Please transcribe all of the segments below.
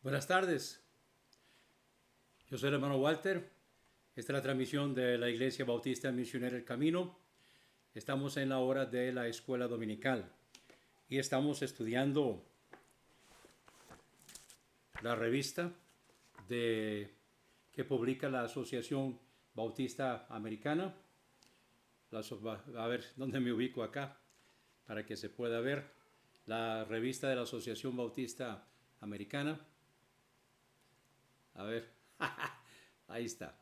Buenas tardes, yo soy el hermano Walter. Esta es la transmisión de la Iglesia Bautista Misionera El Camino. Estamos en la hora de la escuela dominical y estamos estudiando la revista que publica la Asociación Bautista Americana. A ver dónde me ubico acá para que se pueda ver la revista de la Asociación Bautista Americana. A ver, ahí está.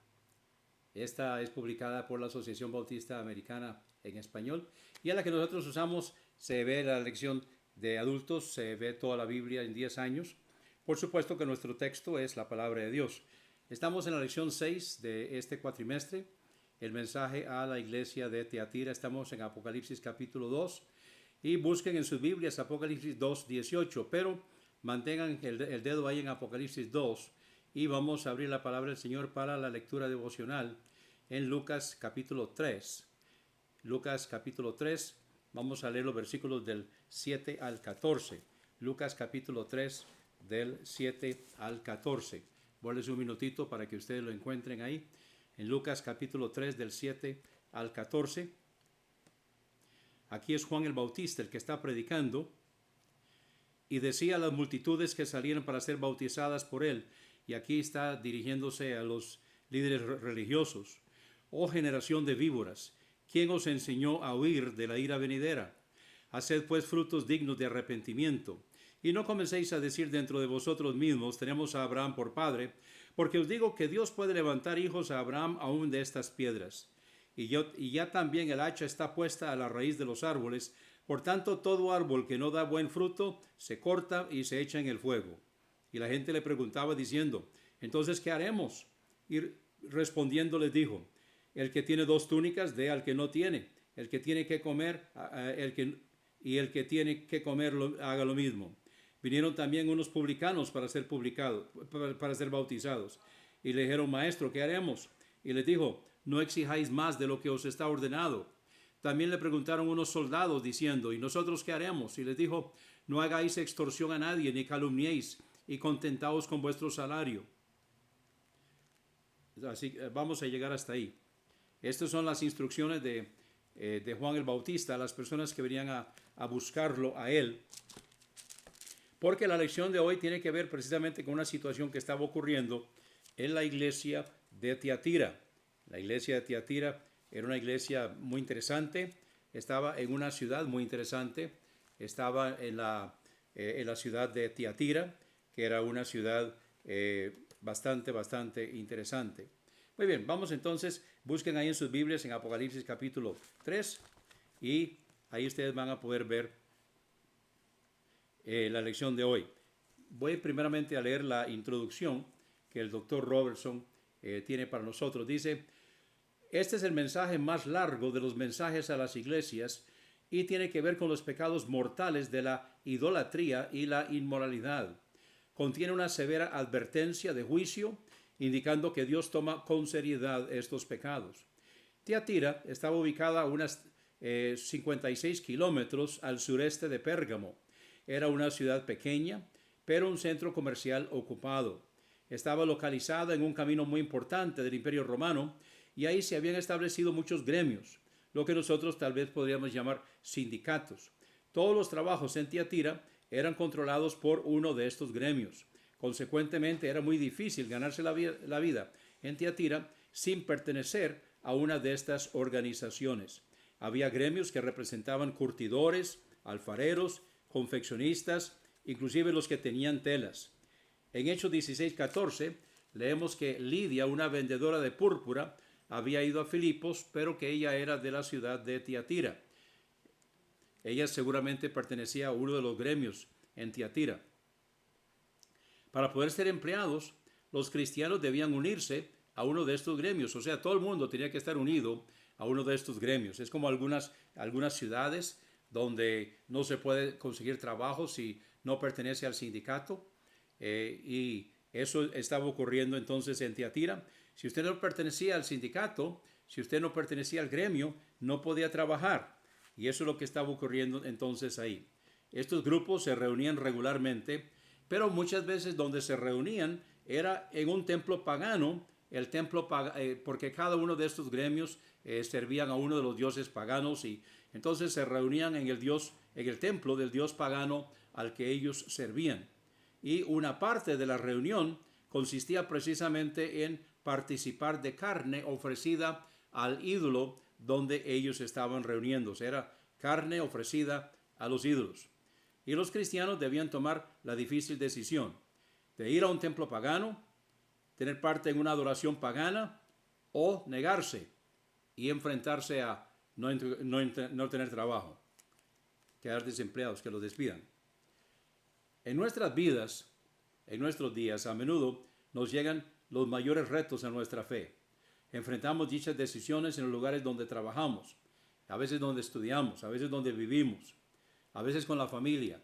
Esta es publicada por la Asociación Bautista Americana en español y a la que nosotros usamos se ve la lección de adultos, se ve toda la Biblia en 10 años. Por supuesto que nuestro texto es la palabra de Dios. Estamos en la lección 6 de este cuatrimestre, el mensaje a la iglesia de Tiatira. Estamos en Apocalipsis capítulo 2 y busquen en sus Biblias Apocalipsis 2:18, pero mantengan el dedo ahí en Apocalipsis 2. Y vamos a abrir la palabra del Señor para la lectura devocional en Lucas capítulo 3. Lucas capítulo 3, vamos a leer los versículos del 7 al 14. Lucas capítulo 3, del 7 al 14. Vuelves un minutito para que ustedes lo encuentren ahí. En Lucas capítulo 3, del 7 al 14. Aquí es Juan el Bautista el que está predicando. Y decía a las multitudes que salieron para ser bautizadas por él. Y aquí está dirigiéndose a los líderes religiosos. Oh generación de víboras, ¿quién os enseñó a huir de la ira venidera? Haced pues frutos dignos de arrepentimiento. Y no comencéis a decir dentro de vosotros mismos, tenemos a Abraham por padre, porque os digo que Dios puede levantar hijos a Abraham aún de estas piedras. Y ya también el hacha está puesta a la raíz de los árboles. Por tanto, todo árbol que no da buen fruto se corta y se echa en el fuego. Y la gente le preguntaba diciendo, entonces, ¿qué haremos? Y respondiendo les dijo, el que tiene 2 túnicas, dé al que no tiene. El que tiene que comer, el que tiene que comer, haga lo mismo. Vinieron también unos publicanos para ser bautizados. Y le dijeron, maestro, ¿qué haremos? Y les dijo, no exijáis más de lo que os está ordenado. También le preguntaron unos soldados diciendo, ¿y nosotros qué haremos? Y les dijo, no hagáis extorsión a nadie, ni calumniéis, y contentaos con vuestro salario. Así vamos a llegar hasta ahí. Estas son las instrucciones de Juan el Bautista a las personas que venían a buscarlo a él. Porque la lección de hoy tiene que ver precisamente con una situación que estaba ocurriendo en la iglesia de Tiatira. La iglesia de Tiatira era una iglesia muy interesante, estaba en una ciudad muy interesante, estaba en la ciudad de Tiatira, que era una ciudad bastante interesante. Muy bien, vamos entonces, busquen ahí en sus Biblias en Apocalipsis capítulo 3 y ahí ustedes van a poder ver la lección de hoy. Voy primeramente a leer la introducción que el doctor Robertson tiene para nosotros. Dice, este es el mensaje más largo de los mensajes a las iglesias y tiene que ver con los pecados mortales de la idolatría y la inmoralidad. Contiene una severa advertencia de juicio, indicando que Dios toma con seriedad estos pecados. Tiatira estaba ubicada a unas 56 kilómetros al sureste de Pérgamo. Era una ciudad pequeña, pero un centro comercial ocupado. Estaba localizada en un camino muy importante del Imperio Romano y ahí se habían establecido muchos gremios, lo que nosotros tal vez podríamos llamar sindicatos. Todos los trabajos en Tiatira eran controlados por uno de estos gremios. Consecuentemente, era muy difícil ganarse la vida en Tiatira sin pertenecer a una de estas organizaciones. Había gremios que representaban curtidores, alfareros, confeccionistas, inclusive los que tenían telas. En Hechos 16:14 leemos que Lidia, una vendedora de púrpura, había ido a Filipos, pero que ella era de la ciudad de Tiatira. Ella seguramente pertenecía a uno de los gremios en Tiatira. Para poder ser empleados, los cristianos debían unirse a uno de estos gremios. O sea, todo el mundo tenía que estar unido a uno de estos gremios. Es como algunas ciudades donde no se puede conseguir trabajo si no pertenece al sindicato. Y eso estaba ocurriendo entonces en Tiatira. Si usted no pertenecía al sindicato, si usted no pertenecía al gremio, no podía trabajar. Y eso es lo que estaba ocurriendo entonces ahí. Estos grupos se reunían regularmente, pero muchas veces donde se reunían era en un templo pagano, porque cada uno de estos gremios servían a uno de los dioses paganos, y entonces se reunían en el templo del dios pagano al que ellos servían. Y una parte de la reunión consistía precisamente en participar de carne ofrecida al ídolo donde ellos estaban reuniéndose. Era carne ofrecida a los ídolos. Y los cristianos debían tomar la difícil decisión de ir a un templo pagano, tener parte en una adoración pagana, o negarse y enfrentarse a no tener trabajo, quedar desempleados, que los despidan. En nuestras vidas, en nuestros días, a menudo nos llegan los mayores retos en nuestra fe. Enfrentamos dichas decisiones en los lugares donde trabajamos, a veces donde estudiamos, a veces donde vivimos, a veces con la familia.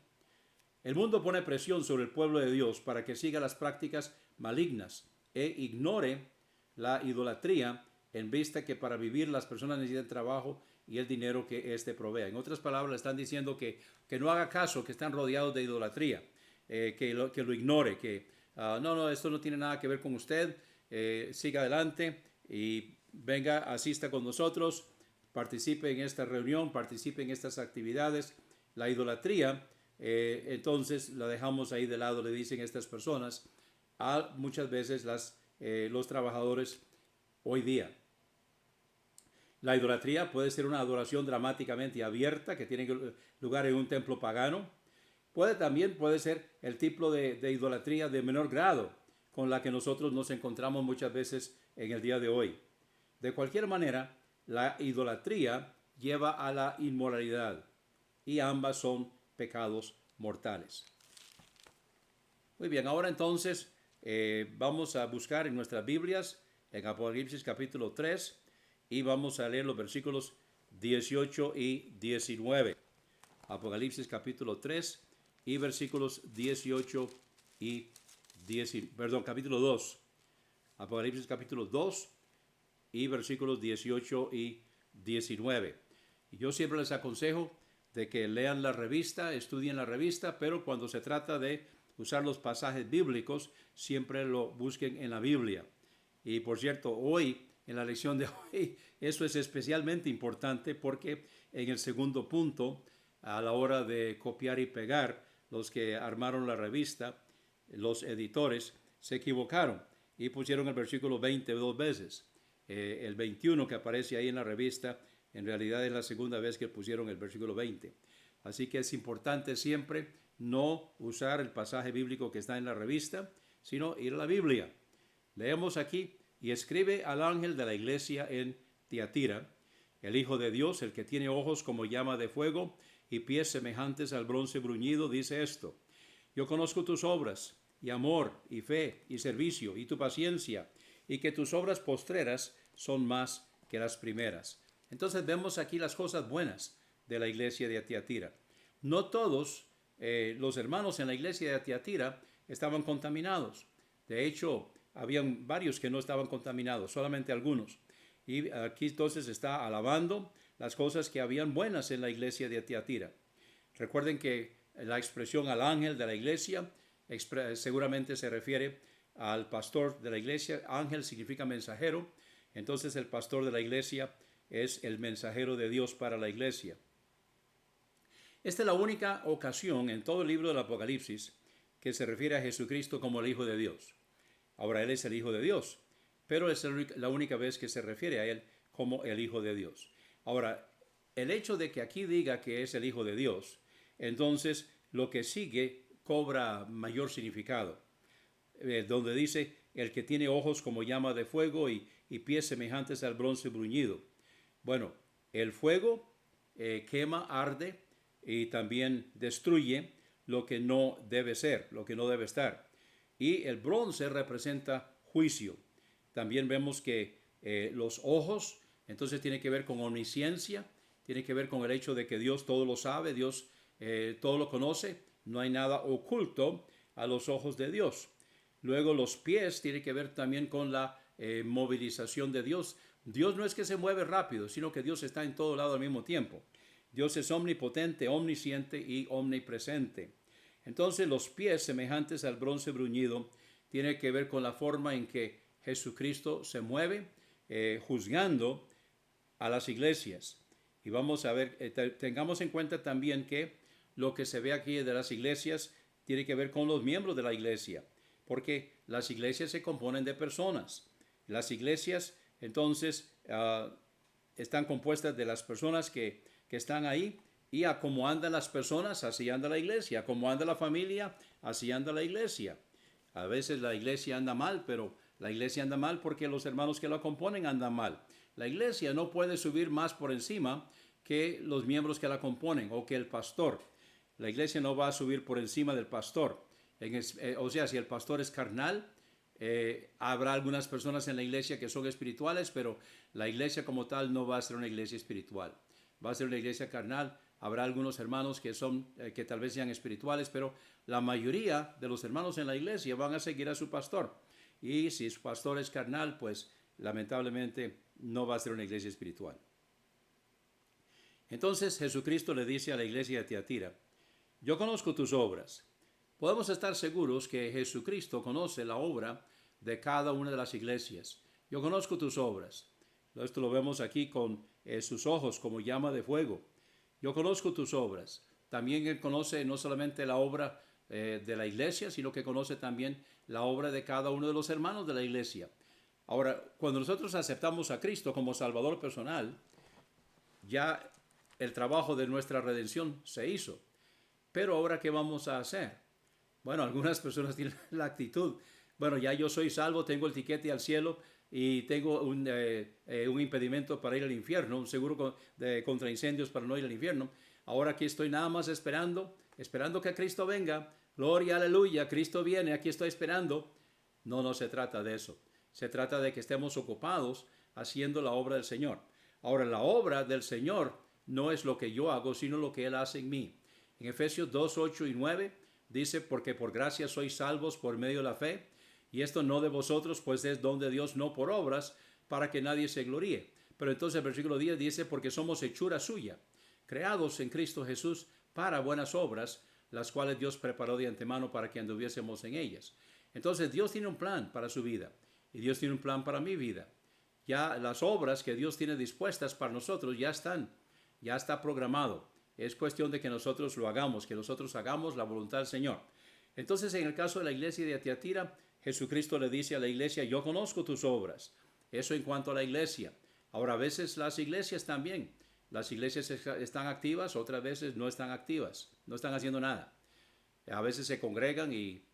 El mundo pone presión sobre el pueblo de Dios para que siga las prácticas malignas e ignore la idolatría, en vista que para vivir las personas necesitan trabajo y el dinero que éste provea. En otras palabras, le están diciendo que no haga caso, que están rodeados de idolatría, que lo ignore, que no, esto no tiene nada que ver con usted, siga adelante y venga, asista con nosotros, participe en esta reunión, participe en estas actividades. La idolatría, entonces la dejamos ahí de lado, le dicen estas personas a muchas veces los trabajadores hoy día. La idolatría puede ser una adoración dramáticamente abierta que tiene lugar en un templo pagano. Puede ser el tipo de idolatría de menor grado con la que nosotros nos encontramos muchas veces en el día de hoy. De cualquier manera, la idolatría lleva a la inmoralidad y ambas son pecados mortales. Muy bien, ahora entonces vamos a buscar en nuestras Biblias en Apocalipsis capítulo 3 y vamos a leer los versículos 18 y 19. Apocalipsis capítulo 3 y versículos 18 y 10, capítulo 2. Apocalipsis capítulo 2 y versículos 18 y 19. Y yo siempre les aconsejo de que lean la revista, estudien la revista, pero cuando se trata de usar los pasajes bíblicos, siempre lo busquen en la Biblia. Y por cierto, hoy, en la lección de hoy, eso es especialmente importante porque en el segundo punto, a la hora de copiar y pegar, los que armaron la revista, los editores, se equivocaron y pusieron el versículo 20 dos veces. El 21 que aparece ahí en la revista, en realidad es la segunda vez que pusieron el versículo 20. Así que es importante siempre no usar el pasaje bíblico que está en la revista, sino ir a la Biblia. Leemos aquí: y escribe al ángel de la iglesia en Tiatira, el Hijo de Dios, el que tiene ojos como llama de fuego y pies semejantes al bronce bruñido, dice esto: yo conozco tus obras, y amor, y fe, y servicio, y tu paciencia, y que tus obras postreras son más que las primeras. Entonces vemos aquí las cosas buenas de la iglesia de Tiatira. No todos los hermanos en la iglesia de Tiatira estaban contaminados. De hecho, habían varios que no estaban contaminados, solamente algunos. Y aquí entonces está alabando las cosas que habían buenas en la iglesia de Tiatira. Recuerden que la expresión al ángel de la iglesia seguramente se refiere al pastor de la iglesia. Ángel significa mensajero. Entonces el pastor de la iglesia es el mensajero de Dios para la iglesia. Esta es la única ocasión en todo el libro del Apocalipsis que se refiere a Jesucristo como el Hijo de Dios. Ahora, Él es el Hijo de Dios, pero es la única vez que se refiere a Él como el Hijo de Dios. Ahora, el hecho de que aquí diga que es el Hijo de Dios, entonces lo que sigue cobra mayor significado, donde dice el que tiene ojos como llama de fuego y pies semejantes al bronce bruñido. Bueno, el fuego quema, arde y también destruye lo que no debe ser, lo que no debe estar. Y el bronce representa juicio. También vemos que los ojos, entonces tiene que ver con omnisciencia, tiene que ver con el hecho de que Dios todo lo sabe, Dios todo lo conoce, no hay nada oculto a los ojos de Dios. Luego los pies tiene que ver también con la movilización de Dios. Dios no es que se mueve rápido, sino que Dios está en todo lado al mismo tiempo. Dios es omnipotente, omnisciente y omnipresente. Entonces los pies semejantes al bronce bruñido tiene que ver con la forma en que Jesucristo se mueve juzgando a las iglesias. Y vamos a ver, tengamos en cuenta también que lo que se ve aquí de las iglesias tiene que ver con los miembros de la iglesia, porque las iglesias se componen de personas. Las iglesias entonces están compuestas de las personas que están ahí, y a cómo andan las personas, así anda la iglesia. A cómo anda la familia, así anda la iglesia. A veces la iglesia anda mal, pero la iglesia anda mal porque los hermanos que la componen andan mal. La iglesia no puede subir más por encima que los miembros que la componen o que el pastor. La iglesia no va a subir por encima del pastor. O sea, si el pastor es carnal, habrá algunas personas en la iglesia que son espirituales, pero la iglesia como tal no va a ser una iglesia espiritual. Va a ser una iglesia carnal. Habrá algunos hermanos que tal vez sean espirituales, pero la mayoría de los hermanos en la iglesia van a seguir a su pastor. Y si su pastor es carnal, pues lamentablemente no va a ser una iglesia espiritual. Entonces Jesucristo le dice a la iglesia de Tiatira: yo conozco tus obras. Podemos estar seguros que Jesucristo conoce la obra de cada una de las iglesias. Yo conozco tus obras. Esto lo vemos aquí con sus ojos como llama de fuego. Yo conozco tus obras. También Él conoce no solamente la obra de la iglesia, sino que conoce también la obra de cada uno de los hermanos de la iglesia. Ahora, cuando nosotros aceptamos a Cristo como Salvador personal, ya el trabajo de nuestra redención se hizo. Pero ahora, ¿qué vamos a hacer? Bueno, algunas personas tienen la actitud: bueno, ya yo soy salvo, tengo el tiquete al cielo y tengo un impedimento para ir al infierno, un seguro contra incendios para no ir al infierno. Ahora aquí estoy nada más esperando que Cristo venga. Gloria, aleluya, Cristo viene, aquí estoy esperando. No se trata de eso. Se trata de que estemos ocupados haciendo la obra del Señor. Ahora, la obra del Señor no es lo que yo hago, sino lo que Él hace en mí. En Efesios 2, 8 y 9 dice: porque por gracia sois salvos por medio de la fe, y esto no de vosotros, pues es don de Dios, no por obras, para que nadie se gloríe. Pero entonces el versículo 10 dice: porque somos hechura suya, creados en Cristo Jesús para buenas obras, las cuales Dios preparó de antemano para que anduviésemos en ellas. Entonces Dios tiene un plan para su vida, y Dios tiene un plan para mi vida. Ya las obras que Dios tiene dispuestas para nosotros ya está programado. Es cuestión de que nosotros lo hagamos, que nosotros hagamos la voluntad del Señor. Entonces, en el caso de la iglesia de Tiatira, Jesucristo le dice a la iglesia: yo conozco tus obras. Eso en cuanto a la iglesia. Ahora, a veces las iglesias también. Las iglesias están activas, otras veces no están activas, no están haciendo nada. A veces se congregan y,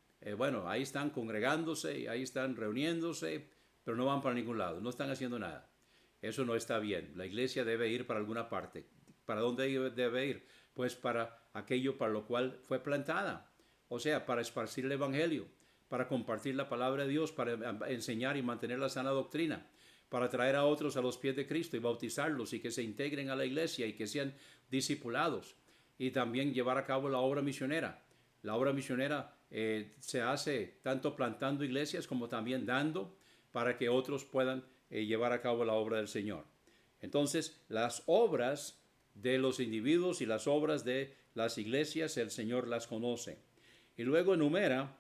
ahí están congregándose y ahí están reuniéndose, pero no van para ningún lado, no están haciendo nada. Eso no está bien. La iglesia debe ir para alguna parte. ¿Para dónde debe ir? Pues para aquello para lo cual fue plantada. O sea, para esparcir el evangelio, para compartir la palabra de Dios, para enseñar y mantener la sana doctrina, para traer a otros a los pies de Cristo y bautizarlos y que se integren a la iglesia y que sean discipulados. Y también llevar a cabo la obra misionera. La obra misionera se hace tanto plantando iglesias como también dando, para que otros puedan llevar a cabo la obra del Señor. Entonces, las obras de los individuos y las obras de las iglesias, el Señor las conoce. Y luego enumera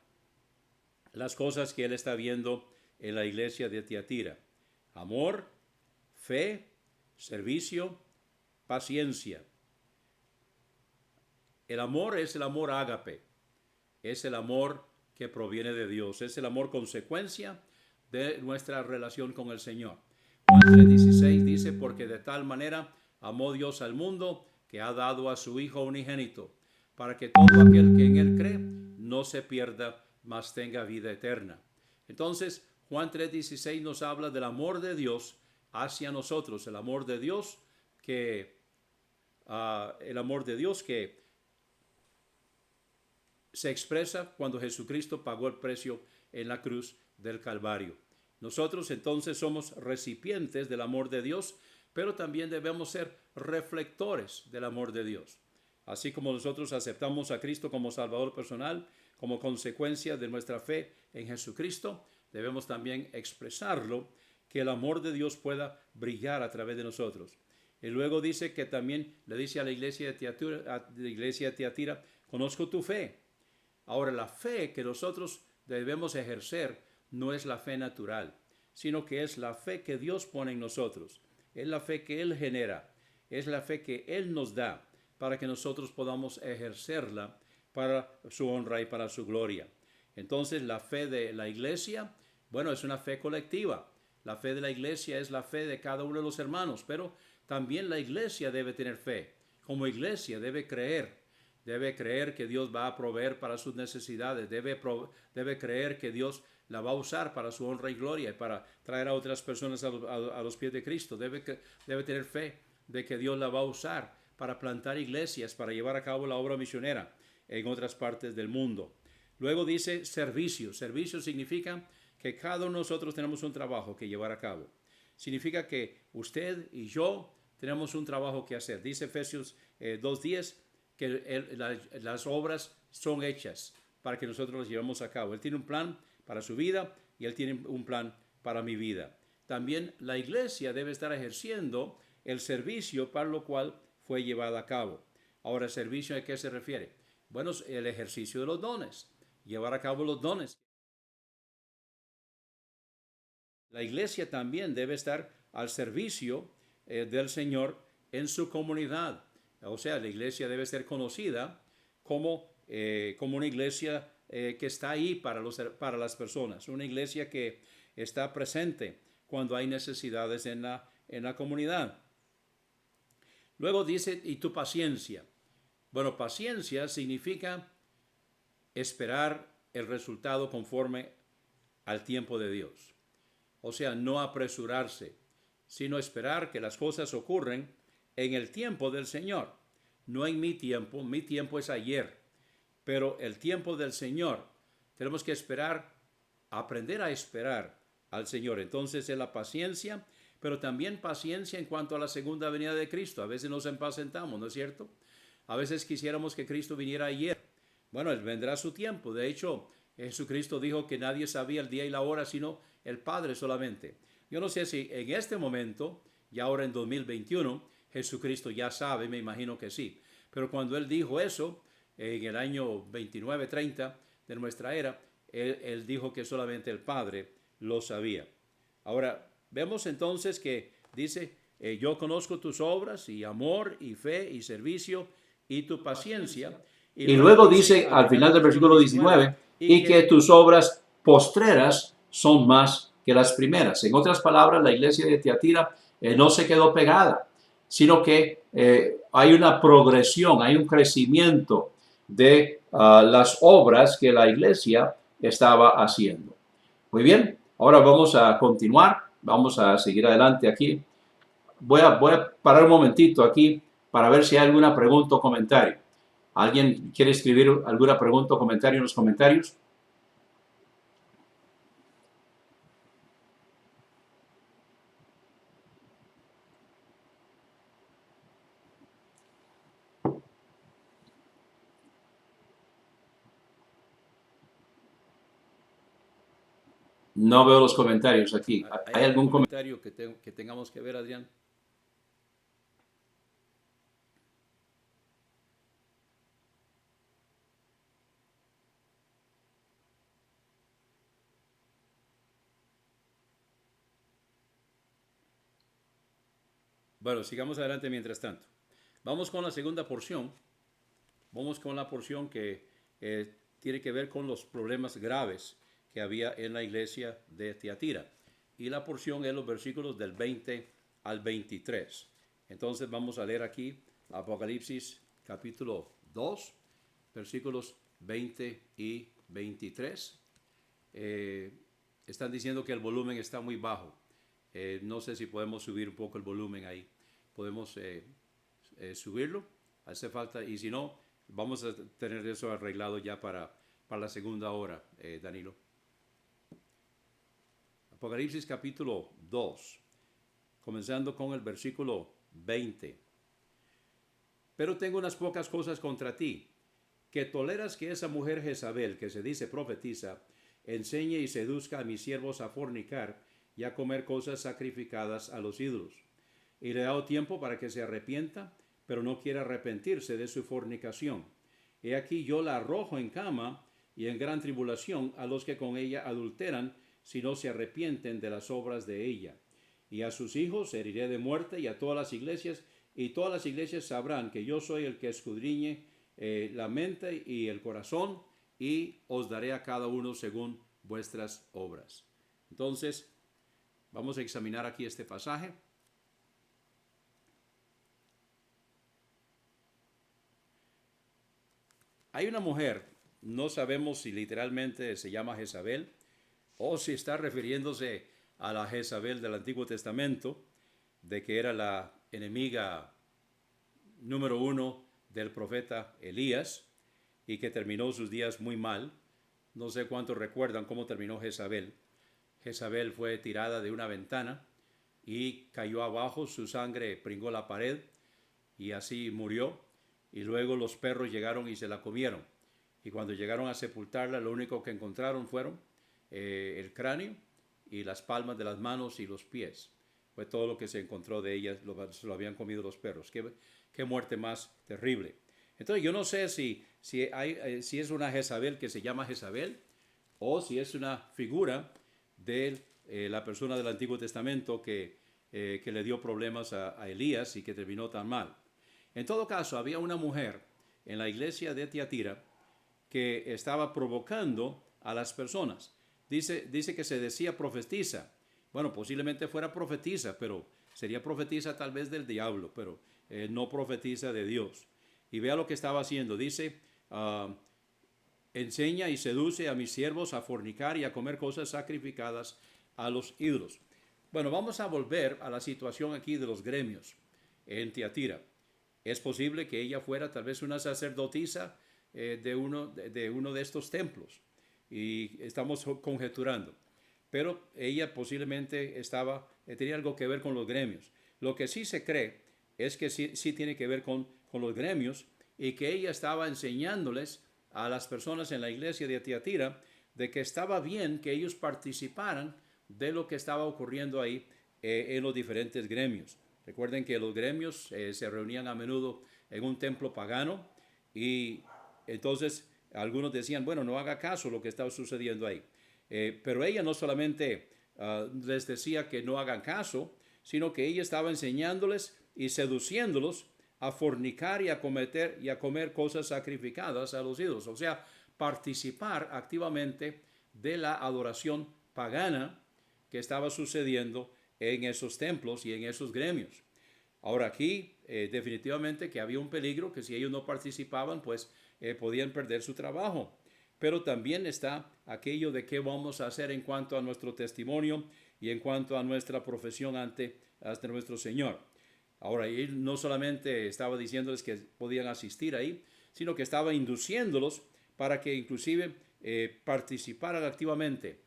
las cosas que Él está viendo en la iglesia de Tiatira: amor, fe, servicio, paciencia. El amor es el amor ágape. es el amor que proviene de Dios, es el amor consecuencia de nuestra relación con el Señor. Juan 3:16 dice, porque de tal manera amó Dios al mundo que ha dado a su Hijo unigénito, para que todo aquel que en él cree no se pierda, mas tenga vida eterna. Entonces, Juan 3:16 nos habla del amor de Dios hacia nosotros, el amor de Dios que se expresa cuando Jesucristo pagó el precio en la cruz del Calvario. Nosotros entonces somos recipientes del amor de Dios, pero también debemos ser reflectores del amor de Dios. Así como nosotros aceptamos a Cristo como Salvador personal, como consecuencia de nuestra fe en Jesucristo, debemos también expresarlo, que el amor de Dios pueda brillar a través de nosotros. Y luego dice que también le dice a la iglesia de Tiatira, conozco tu fe. Ahora, la fe que nosotros debemos ejercer no es la fe natural, sino que es la fe que Dios pone en nosotros. Es la fe que Él genera, es la fe que Él nos da para que nosotros podamos ejercerla para su honra y para su gloria. Entonces, la fe de la iglesia, bueno, es una fe colectiva. La fe de la iglesia es la fe de cada uno de los hermanos, pero también la iglesia debe tener fe. Como iglesia debe creer que Dios va a proveer para sus necesidades, debe creer que Dios la va a usar para su honra y gloria y para traer a otras personas a los pies de Cristo. Debe tener fe de que Dios la va a usar para plantar iglesias, para llevar a cabo la obra misionera en otras partes del mundo. Luego dice servicio. Servicio significa que cada uno de nosotros tenemos un trabajo que llevar a cabo. Significa que usted y yo tenemos un trabajo que hacer. Dice Efesios 2:10 que las obras son hechas para que nosotros las llevemos a cabo. Él tiene un plan para su vida y Él tiene un plan para mi vida. También la iglesia debe estar ejerciendo el servicio para lo cual fue llevada a cabo. Ahora, ¿servicio a qué se refiere? Bueno, el ejercicio de los dones, llevar a cabo los dones. La iglesia también debe estar al servicio del Señor en su comunidad. O sea, la iglesia debe ser conocida como una iglesia que está ahí para las personas, una iglesia que está presente cuando hay necesidades en la comunidad. Luego dice, y tu paciencia. Bueno, paciencia significa esperar el resultado conforme al tiempo de Dios. O sea, no apresurarse, sino esperar que las cosas ocurren en el tiempo del Señor. No en mi tiempo es ayer, pero el tiempo del Señor. Tenemos que aprender a esperar al Señor. Entonces es la paciencia, pero también paciencia en cuanto a la segunda venida de Cristo. A veces nos impacientamos, ¿no es cierto? A veces quisiéramos que Cristo viniera ayer. Bueno, Él vendrá a su tiempo. De hecho, Jesucristo dijo que nadie sabía el día y la hora, sino el Padre solamente. Yo no sé si en este momento, y ahora en 2021, Jesucristo ya sabe, me imagino que sí. Pero cuando Él dijo eso, en el año 29-30 de nuestra era, él dijo que solamente el Padre lo sabía. Ahora, vemos entonces que dice, yo conozco tus obras y amor y fe y servicio y tu paciencia. Y luego dice al final del versículo 19, y que tus obras postreras son más que las primeras. En otras palabras, la iglesia de Tiatira no se quedó pegada, sino que hay una progresión, hay un crecimiento de las obras que la iglesia estaba haciendo. Muy bien, ahora vamos a continuar, vamos a seguir adelante aquí. Voy a parar un momentito aquí para ver si hay alguna pregunta o comentario. ¿Alguien quiere escribir alguna pregunta o comentario en los comentarios? No veo los comentarios aquí. ¿Hay algún comentario que tengamos que ver, Adrián? Bueno, sigamos adelante mientras tanto. Vamos con la segunda porción. Vamos con la porción que tiene que ver con los problemas graves que había en la iglesia de Tiatira. Y la porción es los versículos del 20 al 23. Entonces vamos a leer aquí Apocalipsis capítulo 2, versículos 20 y 23. Están diciendo que el volumen está muy bajo. No sé si podemos subir un poco el volumen ahí. Podemos subirlo, hace falta, y si no, vamos a tener eso arreglado ya para la segunda hora, Danilo. Apocalipsis capítulo 2, comenzando con el versículo 20. Pero tengo unas pocas cosas contra ti, que toleras que esa mujer Jezabel, que se dice profetiza, enseñe y seduzca a mis siervos a fornicar y a comer cosas sacrificadas a los ídolos. Y le he dado tiempo para que se arrepienta, pero no quiere arrepentirse de su fornicación. He aquí yo la arrojo en cama y en gran tribulación a los que con ella adulteran, si no se arrepienten de las obras de ella. Y a sus hijos heriré de muerte, y a todas las iglesias, y todas las iglesias sabrán que yo soy el que escudriñe la mente y el corazón, y os daré a cada uno según vuestras obras. Entonces, vamos a examinar aquí este pasaje. Hay una mujer, no sabemos si literalmente se llama Jezabel o si está refiriéndose a la Jezabel del Antiguo Testamento, de que era la enemiga número 1 del profeta Elías y que terminó sus días muy mal. No sé cuántos recuerdan cómo terminó Jezabel. Jezabel fue tirada de una ventana y cayó abajo, su sangre pringó la pared y así murió. Y luego los perros llegaron y se la comieron. Y cuando llegaron a sepultarla, lo único que encontraron fueron el cráneo y las palmas de las manos y los pies. Fue todo lo que se encontró de ella, se lo habían comido los perros. Qué muerte más terrible. Entonces yo no sé si es una Jezabel que se llama Jezabel o si es una figura de la persona del Antiguo Testamento que le dio problemas a Elías y que terminó tan mal. En todo caso, había una mujer en la iglesia de Tiatira que estaba provocando a las personas. Dice que se decía profetiza. Bueno, posiblemente fuera profetiza, pero sería profetiza tal vez del diablo, pero no profetiza de Dios. Y vea lo que estaba haciendo. Dice, enseña y seduce a mis siervos a fornicar y a comer cosas sacrificadas a los ídolos. Bueno, vamos a volver a la situación aquí de los gremios en Tiatira. Es posible que ella fuera tal vez una sacerdotisa de uno de estos templos. Y estamos conjeturando. Pero ella posiblemente tenía algo que ver con los gremios. Lo que sí se cree es que sí tiene que ver con los gremios y que ella estaba enseñándoles a las personas en la iglesia de Tiatira de que estaba bien que ellos participaran de lo que estaba ocurriendo ahí en los diferentes gremios. Recuerden que los gremios se reunían a menudo en un templo pagano y entonces algunos decían, bueno, no haga caso lo que está sucediendo ahí. Pero ella no solamente les decía que no hagan caso, sino que ella estaba enseñándoles y seduciéndolos a fornicar y a comer cosas sacrificadas a los ídolos. O sea, participar activamente de la adoración pagana que estaba sucediendo en esos templos y en esos gremios. Ahora aquí definitivamente que había un peligro que si ellos no participaban pues podían perder su trabajo. Pero también está aquello de qué vamos a hacer en cuanto a nuestro testimonio y en cuanto a nuestra profesión ante nuestro Señor. Ahora, él no solamente estaba diciéndoles que podían asistir ahí, sino que estaba induciéndolos para que inclusive participaran activamente.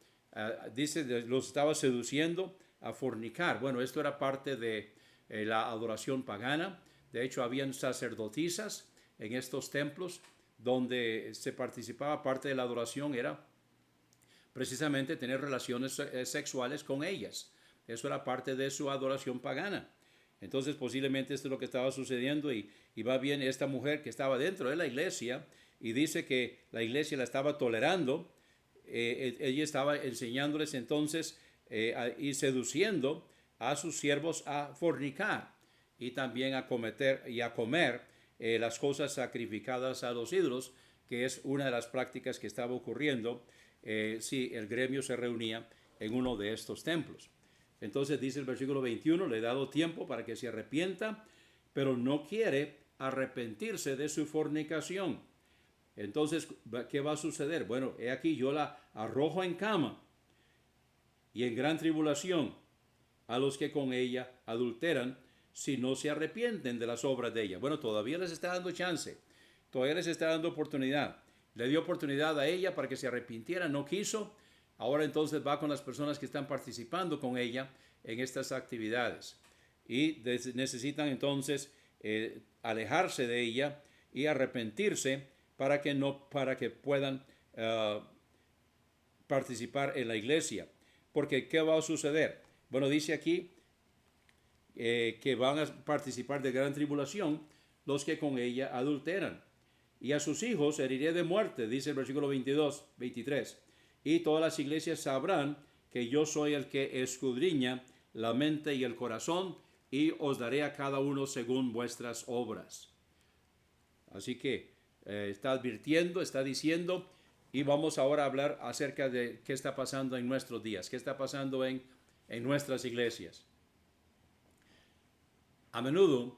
Dice, los estaba seduciendo a fornicar. Bueno, esto era parte de la adoración pagana. De hecho, habían sacerdotisas en estos templos donde se participaba. Parte de la adoración era precisamente tener relaciones sexuales con ellas. Eso era parte de su adoración pagana. Entonces posiblemente esto es lo que estaba sucediendo y va bien esta mujer que estaba dentro de la iglesia y dice que la iglesia la estaba tolerando. Ella estaba enseñándoles entonces y seduciendo a sus siervos a fornicar y también a comer las cosas sacrificadas a los ídolos. que es una de las prácticas que estaba ocurriendo si el gremio se reunía en uno de estos templos. Entonces dice el versículo 21, le he dado tiempo para que se arrepienta, pero no quiere arrepentirse de su fornicación. Entonces, ¿qué va a suceder? Bueno, he aquí yo la arrojo en cama y en gran tribulación a los que con ella adulteran, si no se arrepienten de las obras de ella. Bueno, todavía les está dando chance, todavía les está dando oportunidad. Le dio oportunidad a ella para que se arrepintiera, no quiso. Ahora entonces va con las personas que están participando con ella en estas actividades. Y necesitan entonces alejarse de ella y arrepentirse para que puedan participar en la iglesia. Porque ¿qué va a suceder? Bueno, dice aquí que van a participar de gran tribulación los que con ella adulteran. Y a sus hijos heriré de muerte, dice el versículo 23. Y todas las iglesias sabrán que yo soy el que escudriña la mente y el corazón, y os daré a cada uno según vuestras obras. Así que está advirtiendo, está diciendo, y vamos ahora a hablar acerca de qué está pasando en nuestros días, qué está pasando en nuestras iglesias. A menudo,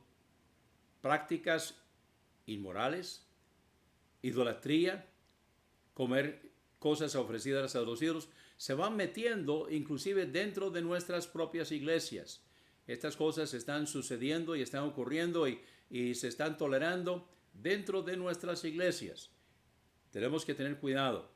prácticas inmorales, idolatría, comer cosas ofrecidas a los ídolos, se van metiendo inclusive dentro de nuestras propias iglesias. Estas cosas están sucediendo y están ocurriendo y se están tolerando dentro de nuestras iglesias. Tenemos que tener cuidado.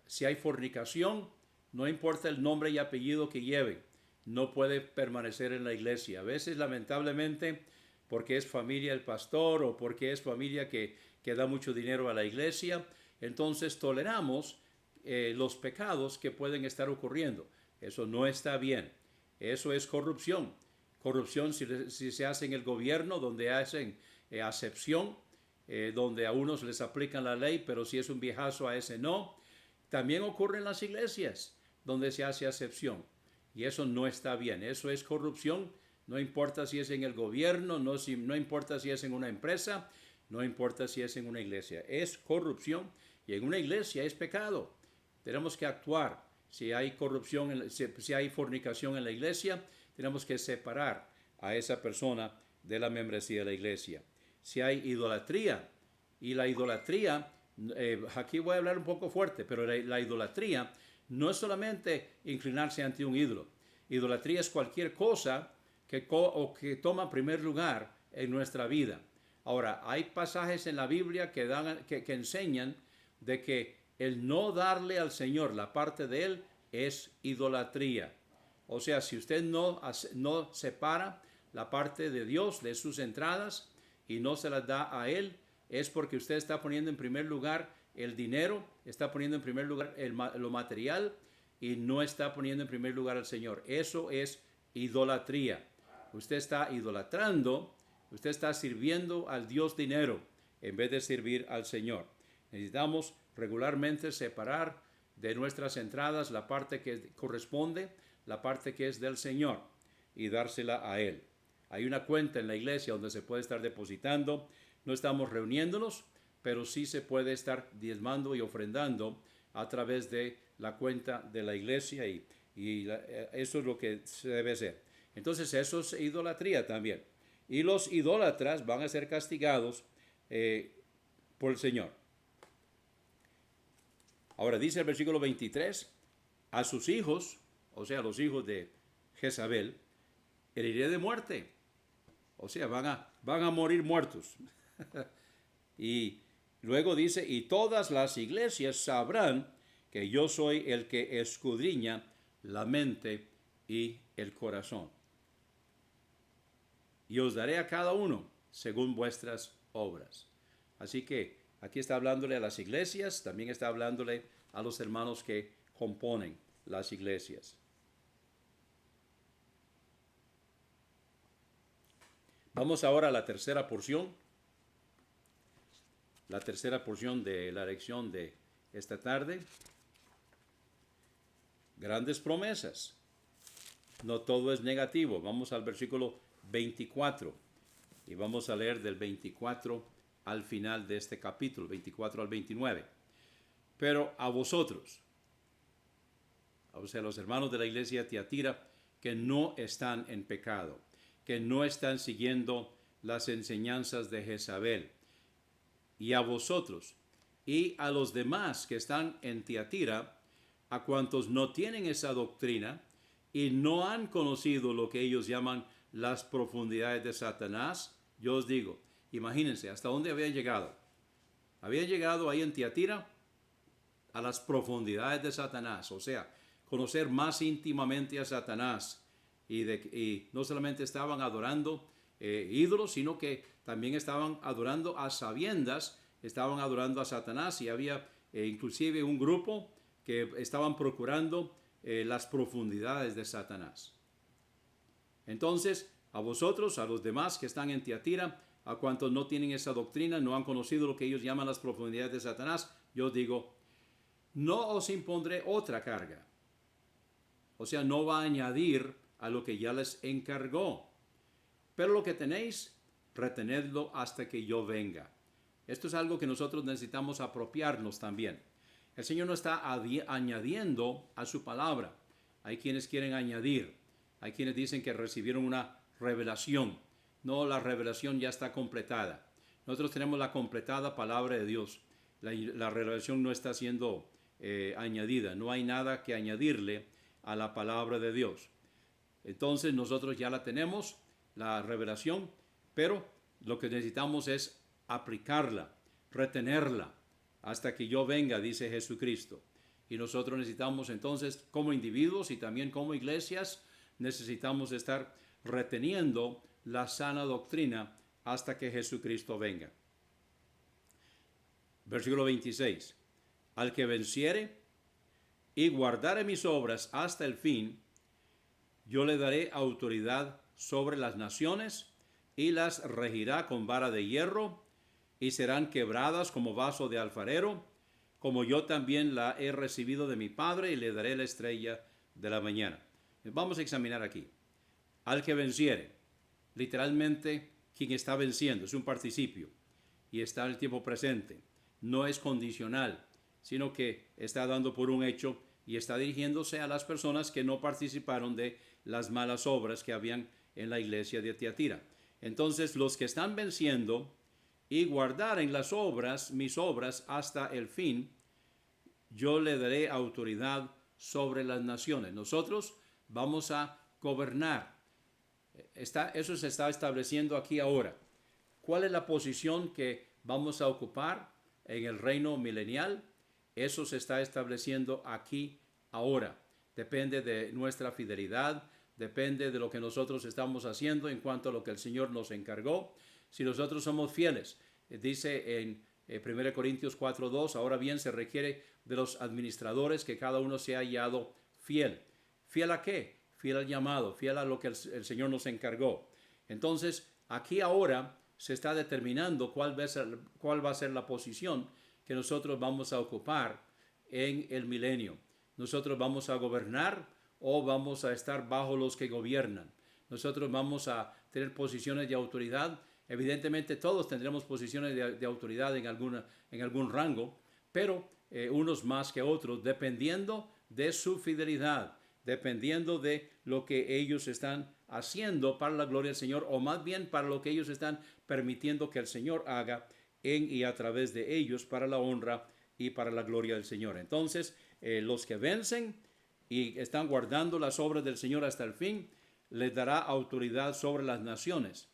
Si hay fornicación, no importa el nombre y apellido que lleven, no puede permanecer en la iglesia. A veces, lamentablemente, porque es familia del pastor o porque es familia que da mucho dinero a la iglesia, entonces toleramos los pecados que pueden estar ocurriendo. Eso no está bien. Eso es corrupción. Corrupción si se hace en el gobierno, donde hacen acepción, donde a unos les aplican la ley, pero si es un viejazo a ese no. También ocurre en las iglesias, donde se hace acepción. Y eso no está bien. Eso es corrupción. No importa si es en el gobierno, no importa si es en una empresa, no importa si es en una iglesia. Es corrupción y en una iglesia es pecado. Tenemos que actuar. Si hay corrupción, si hay fornicación en la iglesia, tenemos que separar a esa persona de la membresía de la iglesia. Si hay idolatría, y la idolatría, aquí voy a hablar un poco fuerte, pero la idolatría no es solamente inclinarse ante un ídolo. Idolatría es cualquier cosa que toma primer lugar en nuestra vida. Ahora, hay pasajes en la Biblia que enseñan de que el no darle al Señor la parte de Él es idolatría. O sea, si usted no separa la parte de Dios de sus entradas y no se las da a Él, es porque usted está poniendo en primer lugar el dinero, está poniendo en primer lugar lo material y no está poniendo en primer lugar al Señor. Eso es idolatría. Usted está idolatrando, usted está sirviendo al Dios dinero en vez de servir al Señor. Necesitamos regularmente separar de nuestras entradas la parte que corresponde, la parte que es del Señor, y dársela a Él. Hay una cuenta en la iglesia donde se puede estar depositando. No estamos reuniéndonos, pero sí se puede estar diezmando y ofrendando a través de la cuenta de la iglesia y eso es lo que se debe hacer. Entonces eso es idolatría también. Y los idólatras van a ser castigados por el Señor. Ahora dice el versículo 23, a sus hijos, o sea, los hijos de Jezabel, heriré de muerte. O sea, van a morir muertos. Y luego dice, y todas las iglesias sabrán que yo soy el que escudriña la mente y el corazón. Y os daré a cada uno según vuestras obras. Así que aquí está hablándole a las iglesias, también está hablándole a los hermanos que componen las iglesias. Vamos ahora a la tercera porción. La tercera porción de la lección de esta tarde. Grandes promesas. No todo es negativo. Vamos al versículo 24 y vamos a leer del 24 al final de este capítulo, 24 al 29. Pero a vosotros, o sea, los hermanos de la iglesia de Tiatira, que no están en pecado, que no están siguiendo las enseñanzas de Jezabel, y a vosotros y a los demás que están en Tiatira, a cuantos no tienen esa doctrina y no han conocido lo que ellos llaman las profundidades de Satanás, yo os digo, imagínense hasta dónde habían llegado. Habían llegado ahí en Tiatira a las profundidades de Satanás, o sea, conocer más íntimamente a Satanás, y no solamente estaban adorando ídolos, sino que también estaban adorando a sabiendas, estaban adorando a Satanás, y había inclusive un grupo que estaban procurando las profundidades de Satanás. Entonces, a vosotros, a los demás que están en Tiatira, a cuantos no tienen esa doctrina, no han conocido lo que ellos llaman las profundidades de Satanás, yo digo, no os impondré otra carga. O sea, no va a añadir a lo que ya les encargó. Pero lo que tenéis, retenedlo hasta que yo venga. Esto es algo que nosotros necesitamos apropiarnos también. El Señor no está añadiendo a su palabra. Hay quienes quieren añadir. Hay quienes dicen que recibieron una revelación. No, la revelación ya está completada. Nosotros tenemos la completada palabra de Dios. La revelación no está siendo añadida. No hay nada que añadirle a la palabra de Dios. Entonces nosotros ya la tenemos, la revelación, pero lo que necesitamos es aplicarla, retenerla, hasta que yo venga, dice Jesucristo. Y nosotros necesitamos entonces, como individuos y también como iglesias, necesitamos estar reteniendo la sana doctrina hasta que Jesucristo venga. Versículo 26. Al que venciere y guardare mis obras hasta el fin, yo le daré autoridad sobre las naciones y las regirá con vara de hierro, y serán quebradas como vaso de alfarero, como yo también la he recibido de mi Padre, y le daré la estrella de la mañana. Vamos a examinar aquí. Al que venciere, literalmente quien está venciendo, es un participio y está en el tiempo presente. No es condicional, sino que está dando por un hecho y está dirigiéndose a las personas que no participaron de las malas obras que habían en la iglesia de Tiatira. Entonces, los que están venciendo y guardaren las obras, mis obras, hasta el fin, yo le daré autoridad sobre las naciones. Nosotros vamos a gobernar. Eso se está estableciendo aquí ahora. ¿Cuál es la posición que vamos a ocupar en el reino milenial? Eso se está estableciendo aquí ahora. Depende de nuestra fidelidad, depende de lo que nosotros estamos haciendo en cuanto a lo que el Señor nos encargó. Si nosotros somos fieles, dice en 1 Corintios 4:2, ahora bien se requiere de los administradores que cada uno sea hallado fiel. ¿Fiel a qué? Fiel al llamado, fiel a lo que el Señor nos encargó. Entonces, aquí ahora se está determinando cuál va a ser la posición que nosotros vamos a ocupar en el milenio. Nosotros vamos a gobernar o vamos a estar bajo los que gobiernan. Nosotros vamos a tener posiciones de autoridad. Evidentemente todos tendremos posiciones de autoridad en algún rango, pero unos más que otros, dependiendo de su fidelidad, dependiendo de lo que ellos están haciendo para la gloria del Señor, o más bien para lo que ellos están permitiendo que el Señor haga en y a través de ellos para la honra y para la gloria del Señor. Entonces, los que vencen y están guardando las obras del Señor hasta el fin, les dará autoridad sobre las naciones.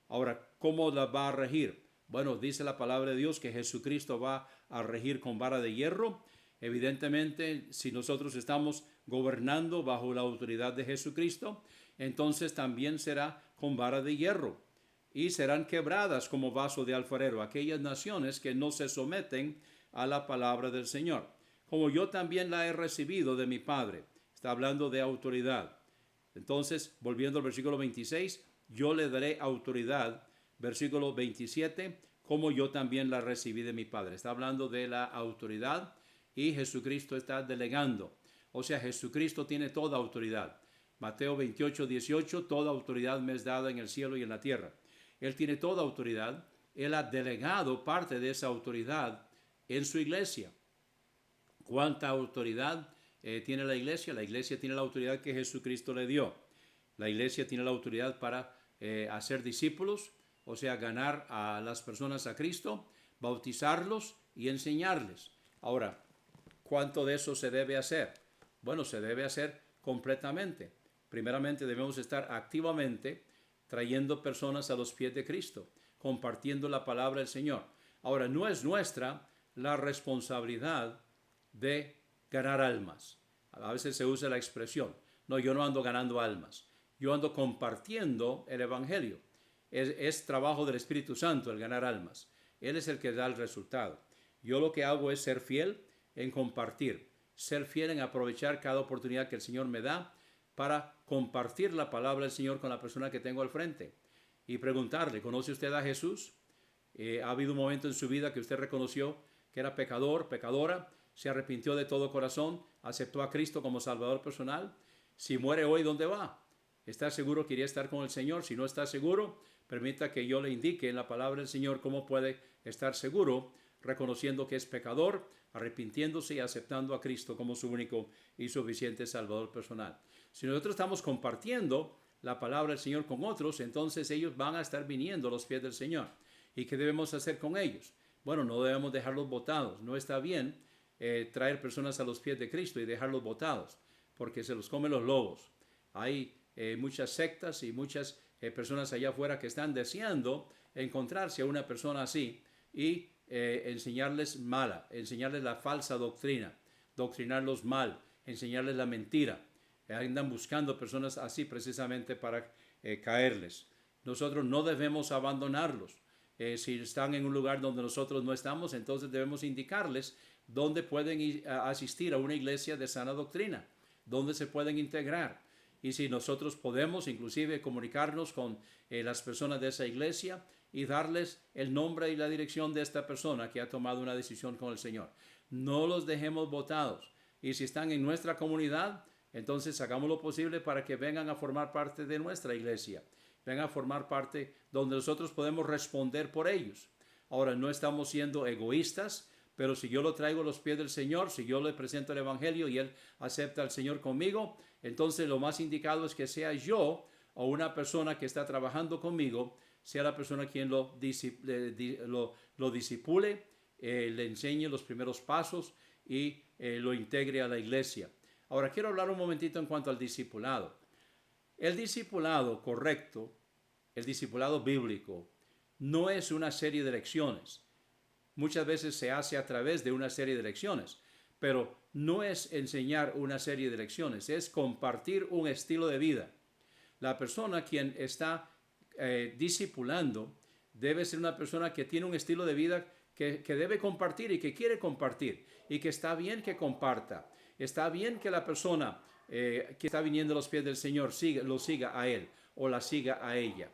Ahora, ¿cómo las va a regir? Bueno, dice la palabra de Dios que Jesucristo va a regir con vara de hierro. Evidentemente, si nosotros estamos gobernando bajo la autoridad de Jesucristo, entonces también será con vara de hierro, y serán quebradas como vaso de alfarero aquellas naciones que no se someten a la palabra del Señor, como yo también la he recibido de mi Padre. Está hablando de autoridad. Entonces, volviendo al versículo 26, yo le daré autoridad. Versículo 27, como yo también la recibí de mi Padre. Está hablando de la autoridad y Jesucristo está delegando. O sea, Jesucristo tiene toda autoridad. Mateo 28:18, toda autoridad me es dada en el cielo y en la tierra. Él tiene toda autoridad Él ha delegado parte de esa autoridad en su iglesia. ¿Cuánta autoridad tiene la iglesia? La iglesia tiene la autoridad que Jesucristo le dio. La iglesia tiene la autoridad para hacer discípulos, o sea, ganar a las personas a Cristo, bautizarlos y enseñarles. Ahora, ¿cuánto de eso se debe hacer? Bueno, se debe hacer completamente. Primeramente debemos estar activamente trayendo personas a los pies de Cristo, compartiendo la palabra del Señor. Ahora, no es nuestra la responsabilidad de ganar almas. A veces se usa la expresión, no, yo no ando ganando almas, yo ando compartiendo el Evangelio. Es trabajo del Espíritu Santo el ganar almas. Él es el que da el resultado. Yo lo que hago es ser fiel en compartir, ser fiel en aprovechar cada oportunidad que el Señor me da para compartir la palabra del Señor con la persona que tengo al frente y preguntarle, ¿conoce usted a Jesús? ¿Ha habido un momento en su vida que usted reconoció que era pecador, pecadora? ¿Se arrepintió de todo corazón? ¿Aceptó a Cristo como Salvador personal? Si muere hoy, ¿dónde va? ¿Está seguro que iría a estar con el Señor? Si no está seguro, permita que yo le indique en la palabra del Señor cómo puede estar seguro, reconociendo que es pecador, arrepintiéndose y aceptando a Cristo como su único y suficiente Salvador personal. Si nosotros estamos compartiendo la palabra del Señor con otros, entonces ellos van a estar viniendo a los pies del Señor. ¿Y qué debemos hacer con ellos? Bueno, no debemos dejarlos botados. No está bien traer personas a los pies de Cristo y dejarlos botados, porque se los comen los lobos. Hay muchas sectas y muchas personas allá afuera que están deseando encontrarse a una persona así y enseñarles enseñarles la falsa doctrina, doctrinarlos mal, enseñarles la mentira. Andan buscando personas así precisamente para caerles. Nosotros no debemos abandonarlos. Si están en un lugar donde nosotros no estamos, entonces debemos indicarles dónde pueden asistir a una iglesia de sana doctrina, dónde se pueden integrar. Y si nosotros podemos inclusive comunicarnos con las personas de esa iglesia y darles el nombre y la dirección de esta persona que ha tomado una decisión con el Señor. No los dejemos botados. Y si están en nuestra comunidad, entonces hagamos lo posible para que vengan a formar parte de nuestra iglesia. Vengan a formar parte donde nosotros podemos responder por ellos. Ahora, no estamos siendo egoístas, pero si yo lo traigo a los pies del Señor, si yo le presento el Evangelio y Él acepta al Señor conmigo, entonces lo más indicado es que sea yo o una persona que está trabajando conmigo, sea la persona quien lo disipule, le enseñe los primeros pasos y lo integre a la iglesia. Ahora, quiero hablar un momentito en cuanto al discipulado. El discipulado correcto, el discipulado bíblico, no es una serie de lecciones. Muchas veces se hace a través de una serie de lecciones, pero no es enseñar una serie de lecciones, es compartir un estilo de vida. La persona quien está discipulando debe ser una persona que tiene un estilo de vida que debe compartir y que quiere compartir y que está bien que comparta. Está bien que la persona que está viniendo a los pies del Señor lo siga a Él o la siga a ella.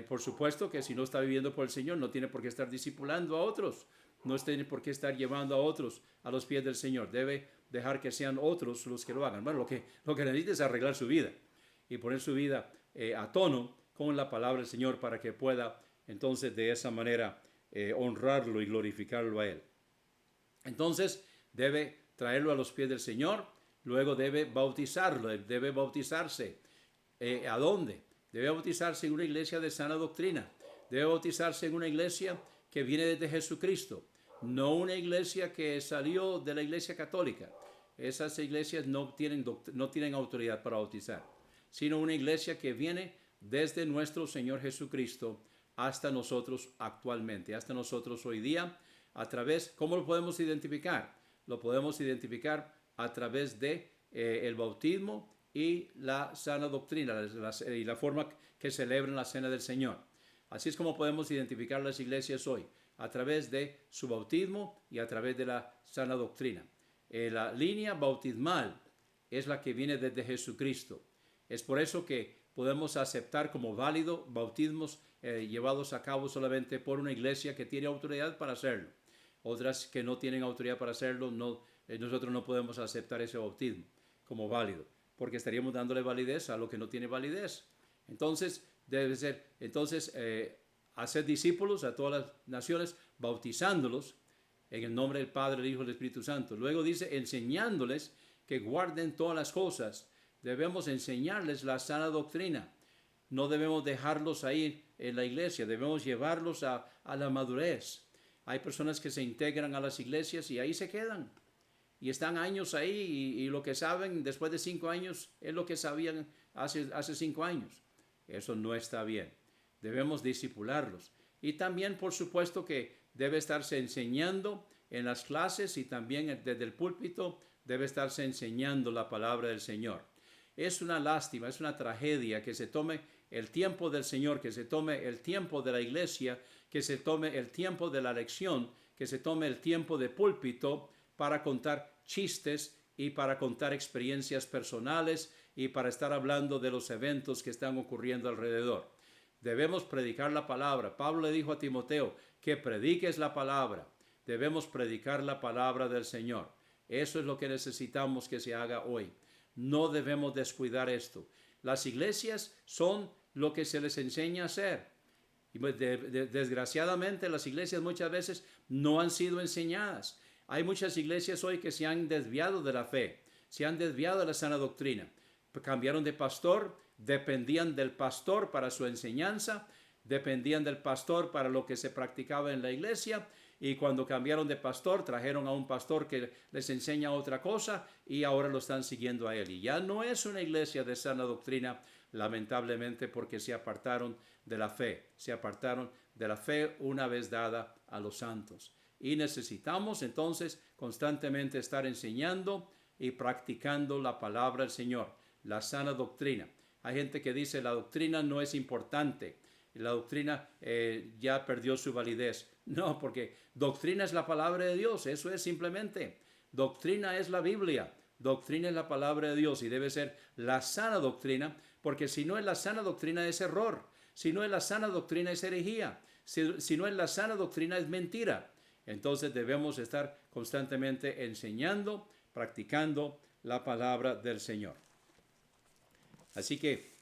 Por supuesto que si no está viviendo por el Señor no tiene por qué estar discipulando a otros, no tiene por qué estar llevando a otros a los pies del Señor. Debe dejar que sean otros los que lo hagan. Bueno, lo que necesita es arreglar su vida y poner su vida a tono con la palabra del Señor para que pueda entonces de esa manera honrarlo y glorificarlo a Él. Entonces debe traerlo a los pies del Señor, luego debe bautizarlo, debe bautizarse. ¿A dónde? Debe bautizarse en una iglesia de sana doctrina, debe bautizarse en una iglesia que viene desde Jesucristo, no una iglesia que salió de la iglesia católica. Esas iglesias no tienen autoridad para bautizar, sino una iglesia que viene desde nuestro Señor Jesucristo hasta nosotros actualmente, hasta nosotros hoy día, a través, ¿cómo lo podemos identificar? Lo podemos identificar a través de el bautismo y la sana doctrina y la forma que celebran la cena del Señor. Así es como podemos identificar las iglesias hoy, a través de su bautismo y a través de la sana doctrina. La línea bautismal es la que viene desde Jesucristo. Es por eso que podemos aceptar como válido bautismos llevados a cabo solamente por una iglesia que tiene autoridad para hacerlo. Otras que no tienen autoridad para hacerlo, nosotros no podemos aceptar ese bautismo como válido, porque estaríamos dándole validez a lo que no tiene validez. Entonces, debe ser, hacer discípulos a todas las naciones, bautizándolos en el nombre del Padre, del Hijo y del Espíritu Santo. Luego dice, enseñándoles que guarden todas las cosas. Debemos enseñarles la sana doctrina. No debemos dejarlos ahí en la iglesia, debemos llevarlos a la madurez. Hay personas que se integran a las iglesias y ahí se quedan. Y están años ahí y lo que saben después de 5 años es lo que sabían hace 5 años. Eso no está bien. Debemos discipularlos. Y también, por supuesto, que debe estarse enseñando en las clases y también desde el púlpito debe estarse enseñando la palabra del Señor. Es una lástima, es una tragedia que se tome el tiempo del Señor, que se tome el tiempo de la iglesia, que se tome el tiempo de la lección, que se tome el tiempo de púlpito para contar chistes y para contar experiencias personales y para estar hablando de los eventos que están ocurriendo alrededor. Debemos predicar la palabra. Pablo le dijo a Timoteo que prediques la palabra. Debemos predicar la palabra del Señor. Eso es lo que necesitamos que se haga hoy. No debemos descuidar esto. Las iglesias son lo que se les enseña a hacer. Y desgraciadamente las iglesias muchas veces no han sido enseñadas. Hay muchas iglesias hoy que se han desviado de la fe, se han desviado de la sana doctrina. Cambiaron de pastor, dependían del pastor para su enseñanza, dependían del pastor para lo que se practicaba en la iglesia, y cuando cambiaron de pastor trajeron a un pastor que les enseña otra cosa y ahora lo están siguiendo a él. Y ya no es una iglesia de sana doctrina, lamentablemente, porque se apartaron de la fe, se apartaron de la fe una vez dada a los santos. Y necesitamos entonces constantemente estar enseñando y practicando la palabra del Señor, la sana doctrina. Hay gente que dice la doctrina no es importante, la doctrina ya perdió su validez. No, porque doctrina es la palabra de Dios, eso es simplemente. Doctrina es la Biblia, doctrina es la palabra de Dios y debe ser la sana doctrina, porque si no es la sana doctrina es error, si no es la sana doctrina es herejía, si no es la sana doctrina es mentira. Entonces debemos estar constantemente enseñando, practicando la palabra del Señor. Así que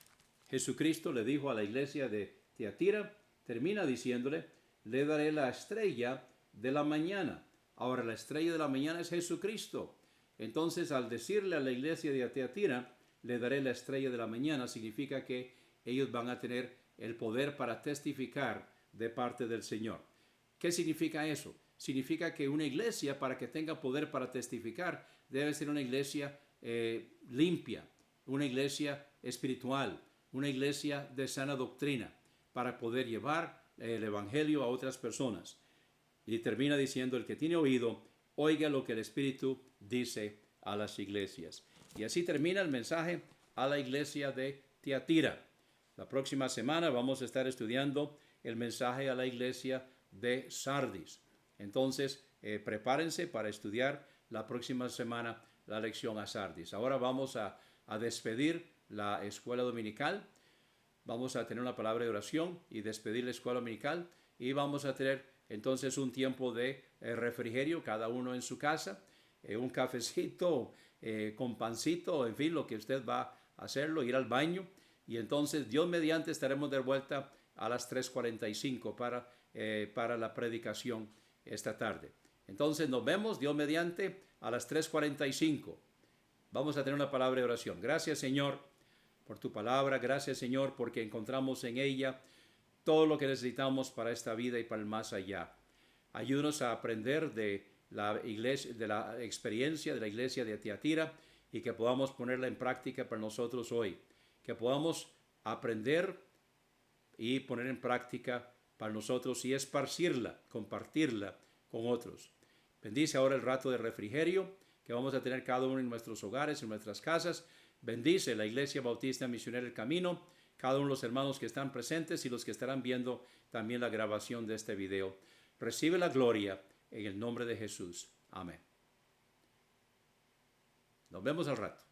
Jesucristo le dijo a la iglesia de Tiatira, termina diciéndole, le daré la estrella de la mañana. Ahora la estrella de la mañana es Jesucristo. Entonces al decirle a la iglesia de Tiatira, le daré la estrella de la mañana, significa que ellos van a tener el poder para testificar de parte del Señor. ¿Qué significa eso? Significa que una iglesia, para que tenga poder para testificar, debe ser una iglesia limpia, una iglesia espiritual, una iglesia de sana doctrina, para poder llevar el evangelio a otras personas. Y termina diciendo, el que tiene oído, oiga lo que el Espíritu dice a las iglesias. Y así termina el mensaje a la iglesia de Tiatira. La próxima semana vamos a estar estudiando el mensaje a la iglesia de Sardis. Entonces, prepárense para estudiar la próxima semana la lección a Sardis. Ahora vamos a despedir la escuela dominical. Vamos a tener una palabra de oración y despedir la escuela dominical. Y vamos a tener entonces un tiempo de refrigerio, cada uno en su casa, un cafecito con pancito, en fin, lo que usted va a hacerlo, ir al baño. Y entonces, Dios mediante, estaremos de vuelta a las 3:45 para la predicación esta tarde. Entonces nos vemos, Dios mediante, a las 3:45. Vamos a tener una palabra de oración. Gracias, Señor, por tu palabra. Gracias, Señor, porque encontramos en ella todo lo que necesitamos para esta vida y para el más allá. Ayúdanos a aprender de la iglesia, de la experiencia de la iglesia de Tiatira y que podamos ponerla en práctica para nosotros hoy. Que podamos aprender y poner en práctica para nosotros y esparcirla, compartirla con otros. Bendice ahora el rato de refrigerio que vamos a tener cada uno en nuestros hogares, en nuestras casas. Bendice la Iglesia Bautista Misionera El Camino, cada uno de los hermanos que están presentes y los que estarán viendo también la grabación de este video. Recibe la gloria en el nombre de Jesús. Amén. Nos vemos al rato.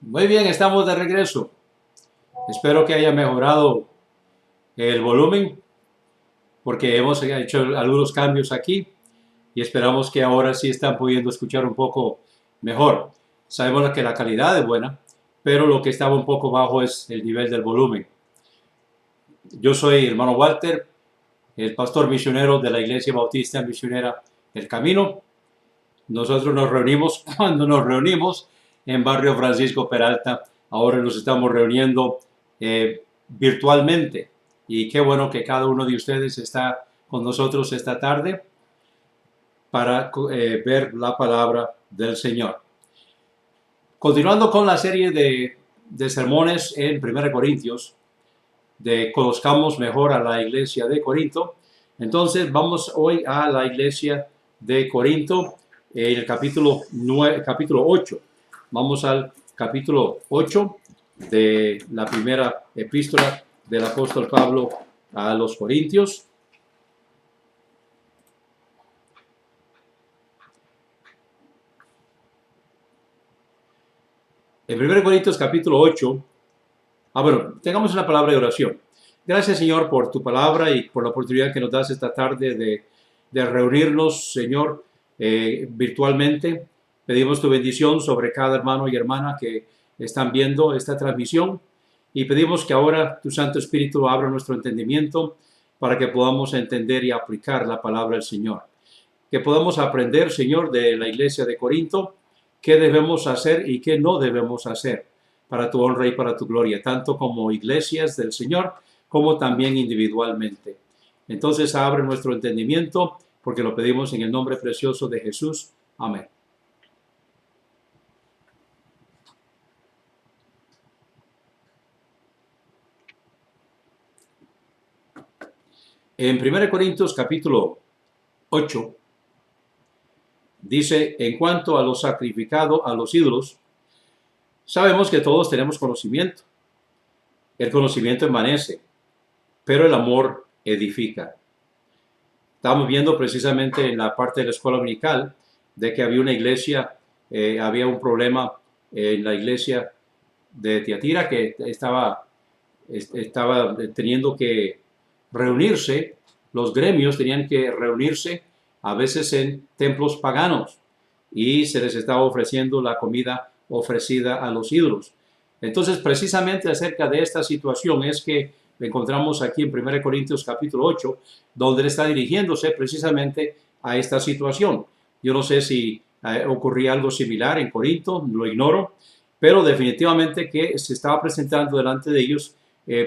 Muy bien, estamos de regreso. Espero que haya mejorado el volumen porque hemos hecho algunos cambios aquí y esperamos que ahora sí están pudiendo escuchar un poco mejor. Sabemos que la calidad es buena, pero lo que estaba un poco bajo es el nivel del volumen. Yo soy hermano Walter, el pastor misionero de la Iglesia Bautista Misionera El Camino. Nosotros nos reunimos cuando nos reunimos en Barrio Francisco Peralta. Ahora nos estamos reuniendo virtualmente. Y qué bueno que cada uno de ustedes está con nosotros esta tarde para ver la palabra del Señor. Continuando con la serie de sermones en 1 Corintios, de conozcamos mejor a la iglesia de Corinto. Entonces vamos hoy a la iglesia de Corinto, en el capítulo 8. Vamos al capítulo 8 de la primera epístola del apóstol Pablo a los Corintios. En 1 Corintios capítulo 8, tengamos una palabra de oración. Gracias, Señor, por tu palabra y por la oportunidad que nos das esta tarde de reunirnos, Señor, virtualmente. Pedimos tu bendición sobre cada hermano y hermana que están viendo esta transmisión y pedimos que ahora tu Santo Espíritu abra nuestro entendimiento para que podamos entender y aplicar la palabra del Señor. Que podamos aprender, Señor, de la iglesia de Corinto, qué debemos hacer y qué no debemos hacer para tu honra y para tu gloria, tanto como iglesias del Señor, como también individualmente. Entonces abre nuestro entendimiento, porque lo pedimos en el nombre precioso de Jesús. Amén. En 1 Corintios capítulo 8, dice, en cuanto a lo sacrificado a los ídolos, sabemos que todos tenemos conocimiento. El conocimiento envanece, pero el amor edifica. Estamos viendo precisamente en la parte de la escuela dominical de que había una iglesia, había un problema en la iglesia de Tiatira que estaba teniendo que reunirse, los gremios tenían que reunirse a veces en templos paganos y se les estaba ofreciendo la comida ofrecida a los ídolos. Entonces, precisamente acerca de esta situación es que encontramos aquí en 1 Corintios capítulo 8, donde él está dirigiéndose precisamente a esta situación. Yo no sé si ocurría algo similar en Corinto, lo ignoro, pero definitivamente que se estaba presentando delante de ellos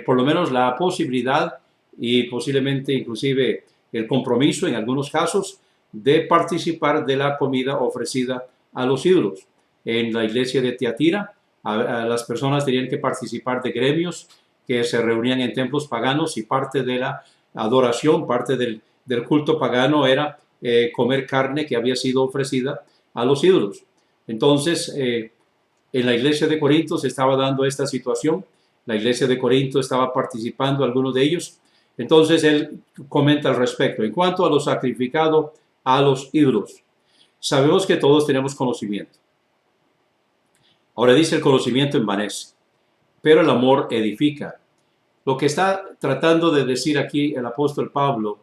por lo menos la posibilidad y posiblemente inclusive el compromiso en algunos casos de participar de la comida ofrecida a los ídolos. En la iglesia de Tiatira, las personas tenían que participar de gremios que se reunían en templos paganos y parte de la adoración, parte del culto pagano era comer carne que había sido ofrecida a los ídolos. Entonces, en la iglesia de Corinto se estaba dando esta situación. La iglesia de Corinto estaba participando, algunos de ellos. Entonces, él comenta al respecto. En cuanto a lo sacrificado a los ídolos, sabemos que todos tenemos conocimiento. Ahora dice, el conocimiento envanece, pero el amor edifica. Lo que está tratando de decir aquí el apóstol Pablo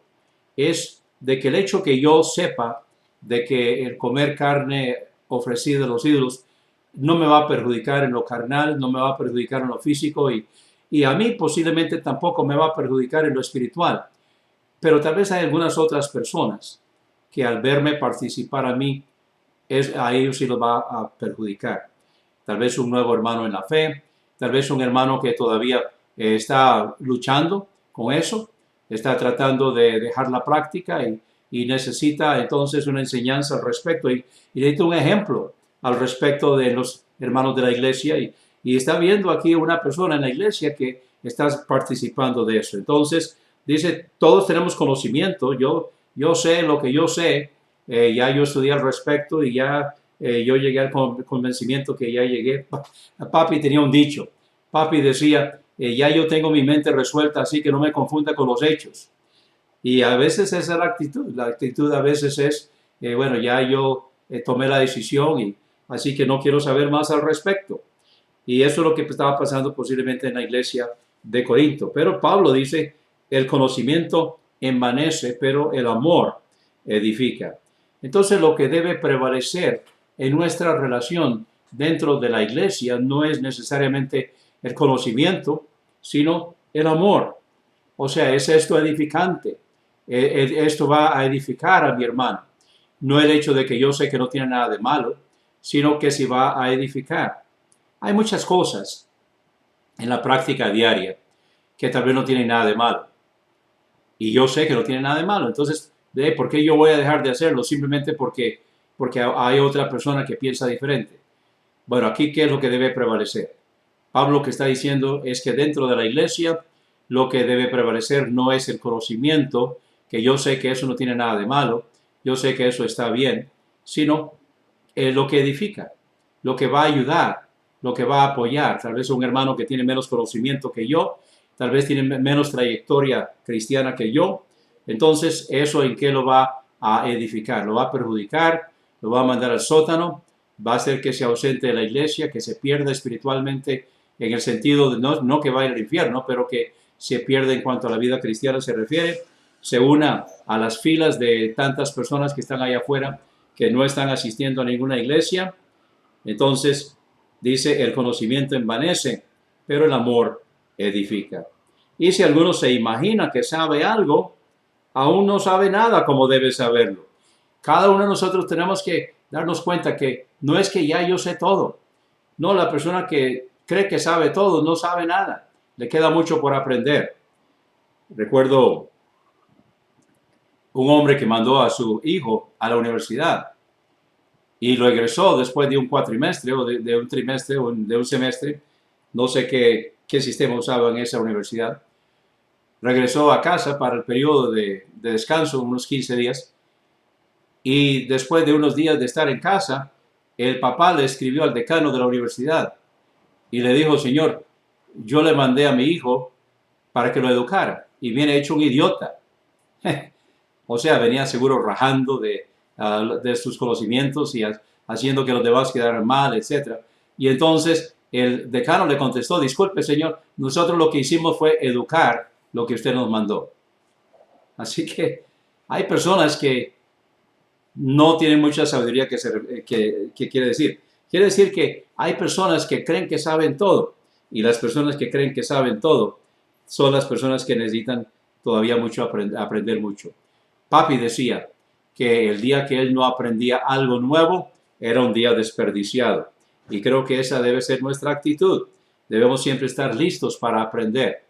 es de que el hecho que yo sepa de que el comer carne ofrecida a los ídolos no me va a perjudicar en lo carnal, no me va a perjudicar en lo físico y a mí posiblemente tampoco me va a perjudicar en lo espiritual. Pero tal vez hay algunas otras personas que al verme participar a mí, a ellos sí los va a perjudicar. Tal vez un nuevo hermano en la fe, tal vez un hermano que todavía está luchando con eso, está tratando de dejar la práctica y necesita entonces una enseñanza al respecto y necesita un ejemplo al respecto de los hermanos de la iglesia y está viendo aquí una persona en la iglesia que está participando de eso. Entonces dice, todos tenemos conocimiento, yo sé lo que yo sé, ya yo estudié al respecto y ya yo llegué al convencimiento que ya llegué. Papi tenía un dicho, papi decía, ya yo tengo mi mente resuelta, así que no me confunda con los hechos. Y a veces esa es la actitud a veces es, bueno, ya yo tomé la decisión y así que no quiero saber más al respecto. Y eso es lo que estaba pasando posiblemente en la iglesia de Corinto. Pero Pablo dice, el conocimiento envanece, pero el amor edifica. Entonces lo que debe prevalecer en nuestra relación dentro de la iglesia no es necesariamente el conocimiento, sino el amor. O sea, es esto edificante. Esto va a edificar a mi hermano. No el hecho de que yo sé que no tiene nada de malo, sino que se va a edificar. Hay muchas cosas en la práctica diaria que tal vez no tienen nada de malo. Y yo sé que no tiene nada de malo. Entonces, ¿por qué yo voy a dejar de hacerlo? Simplemente porque hay otra persona que piensa diferente. Bueno, aquí, ¿qué es lo que debe prevalecer? Pablo lo que está diciendo es que dentro de la iglesia lo que debe prevalecer no es el conocimiento, que yo sé que eso no tiene nada de malo, yo sé que eso está bien, sino lo que edifica, lo que va a ayudar, lo que va a apoyar. Tal vez un hermano que tiene menos conocimiento que yo, tal vez tiene menos trayectoria cristiana que yo. Entonces, ¿eso en qué lo va a edificar? ¿Lo va a perjudicar? ¿Lo va a mandar al sótano? ¿Va a hacer que se ausente de la iglesia, que se pierda espiritualmente en el sentido de no que vaya al infierno, pero que se pierda en cuanto a la vida cristiana se refiere? Se una a las filas de tantas personas que están allá afuera que no están asistiendo a ninguna iglesia. Entonces, dice, el conocimiento envanece, pero el amor edifica. Y si alguno se imagina que sabe algo, aún no sabe nada como debe saberlo. Cada uno de nosotros tenemos que darnos cuenta que no es que ya yo sé todo. No, la persona que cree que sabe todo no sabe nada. Le queda mucho por aprender. Recuerdo un hombre que mandó a su hijo a la universidad y lo egresó después de un cuatrimestre o de un trimestre o de un semestre. No sé qué sistema usaba en esa universidad. Regresó a casa para el periodo de descanso, unos 15 días. Y después de unos días de estar en casa, el papá le escribió al decano de la universidad y le dijo, señor, yo le mandé a mi hijo para que lo educara y viene hecho un idiota. O sea, venía seguro rajando de sus conocimientos y haciendo que los demás quedaran mal, etc. Y entonces el decano le contestó, disculpe señor, nosotros lo que hicimos fue educar lo que usted nos mandó. Así que hay personas que no tienen mucha sabiduría que quiere decir. Quiere decir que hay personas que creen que saben todo y las personas que creen que saben todo son las personas que necesitan todavía mucho aprender mucho. Papi decía que el día que él no aprendía algo nuevo era un día desperdiciado. Y creo que esa debe ser nuestra actitud. Debemos siempre estar listos para aprender.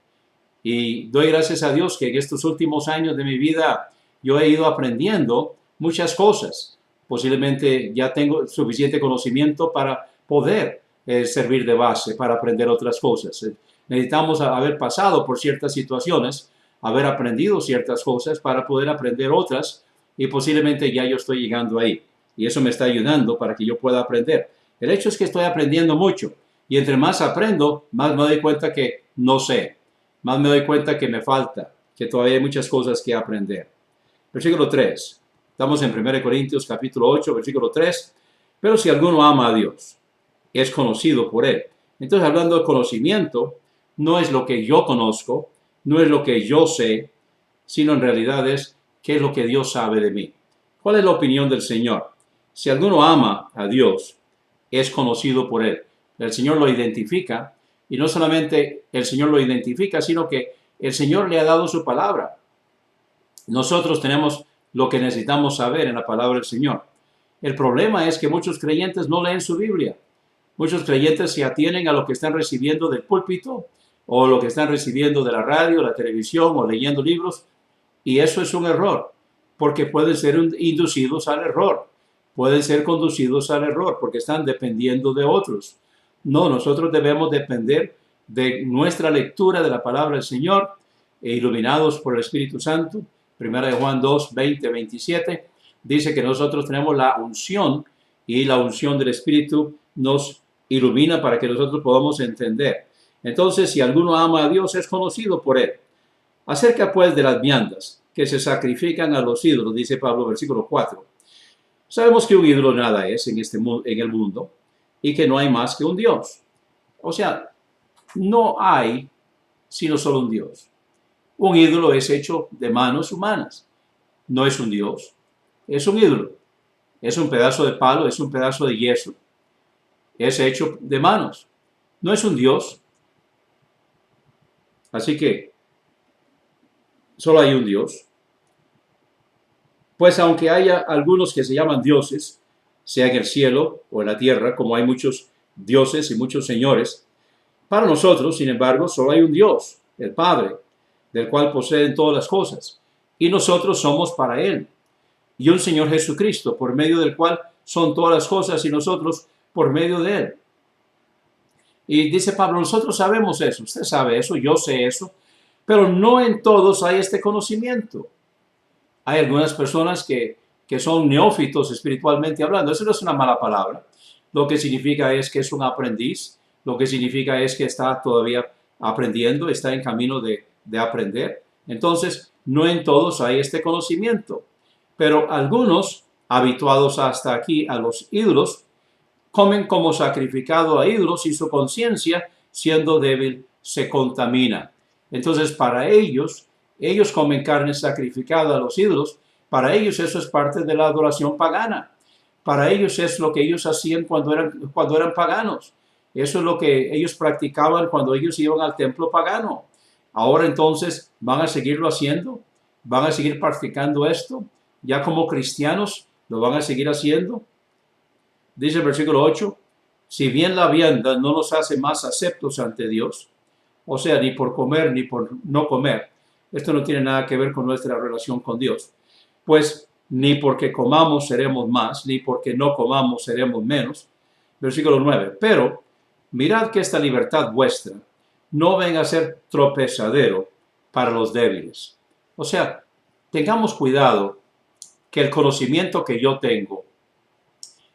Y doy gracias a Dios que en estos últimos años de mi vida yo he ido aprendiendo muchas cosas. Posiblemente ya tengo suficiente conocimiento para poder servir de base para aprender otras cosas. Necesitamos haber pasado por ciertas situaciones, haber aprendido ciertas cosas para poder aprender otras y posiblemente ya yo estoy llegando ahí. Y eso me está ayudando para que yo pueda aprender. El hecho es que estoy aprendiendo mucho y entre más aprendo, más me doy cuenta que no sé, más me doy cuenta que me falta, que todavía hay muchas cosas que aprender. Versículo 3. Estamos en 1 Corintios capítulo 8, versículo 3. Pero si alguno ama a Dios, es conocido por él. Entonces, hablando de conocimiento, no es lo que yo conozco, no es lo que yo sé, sino en realidad es qué es lo que Dios sabe de mí. ¿Cuál es la opinión del Señor? Si alguno ama a Dios, es conocido por él. El Señor lo identifica y no solamente el Señor lo identifica, sino que el Señor le ha dado su palabra. Nosotros tenemos lo que necesitamos saber en la palabra del Señor. El problema es que muchos creyentes no leen su Biblia. Muchos creyentes se atienen a lo que están recibiendo del púlpito o lo que están recibiendo de la radio, la televisión o leyendo libros. Y eso es un error, porque pueden ser inducidos al error. Pueden ser conducidos al error porque están dependiendo de otros. No, nosotros debemos depender de nuestra lectura de la palabra del Señor, iluminados por el Espíritu Santo. Primera de Juan 2, 20, 27, dice que nosotros tenemos la unción y la unción del Espíritu nos ilumina para que nosotros podamos entender. Entonces, si alguno ama a Dios, es conocido por él. Acerca pues de las viandas que se sacrifican a los ídolos, dice Pablo, versículo 4. Sabemos que un ídolo nada es en el mundo y que no hay más que un Dios. O sea, no hay sino solo un Dios. Un ídolo es hecho de manos humanas. No es un Dios. Es un ídolo. Es un pedazo de palo, es un pedazo de yeso. Es hecho de manos. No es un Dios. Así que solo hay un Dios. Pues aunque haya algunos que se llaman dioses, sea en el cielo o en la tierra, como hay muchos dioses y muchos señores, para nosotros, sin embargo, solo hay un Dios, el Padre, del cual poseen todas las cosas, y nosotros somos para Él, y un Señor Jesucristo, por medio del cual son todas las cosas y nosotros por medio de Él. Y dice Pablo, nosotros sabemos eso, usted sabe eso, yo sé eso, pero no en todos hay este conocimiento. Hay algunas personas que son neófitos espiritualmente hablando. Eso no es una mala palabra. Lo que significa es que es un aprendiz. Lo que significa es que está todavía aprendiendo, está en camino de aprender. Entonces, no en todos hay este conocimiento. Pero algunos, habituados hasta aquí a los ídolos, comen como sacrificado a ídolos y su conciencia, siendo débil, se contamina. Entonces, para ellos comen carne sacrificada a los ídolos. Para ellos eso es parte de la adoración pagana. Para ellos es lo que ellos hacían cuando eran paganos. Eso es lo que ellos practicaban cuando ellos iban al templo pagano. Ahora entonces, ¿van a seguirlo haciendo? ¿Van a seguir practicando esto? ¿Ya como cristianos lo van a seguir haciendo? Dice el versículo 8, si bien la vianda no nos hace más aceptos ante Dios, o sea, ni por comer ni por no comer, esto no tiene nada que ver con nuestra relación con Dios, pues ni porque comamos seremos más, ni porque no comamos seremos menos. Versículo 9, pero mirad que esta libertad vuestra no venga a ser tropezadero para los débiles. O sea, tengamos cuidado que el conocimiento que yo tengo,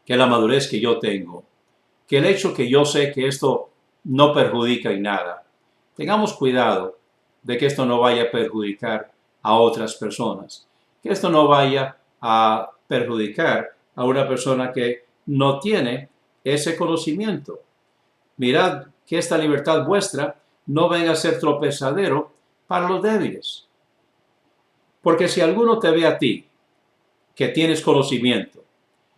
que la madurez que yo tengo, que el hecho que yo sé que esto no perjudica en nada, tengamos cuidado de que esto no vaya a perjudicar a otras personas, que esto no vaya a perjudicar a una persona que no tiene ese conocimiento. Mirad que esta libertad vuestra no venga a ser tropezadero para los débiles. Porque si alguno te ve a ti, que tienes conocimiento,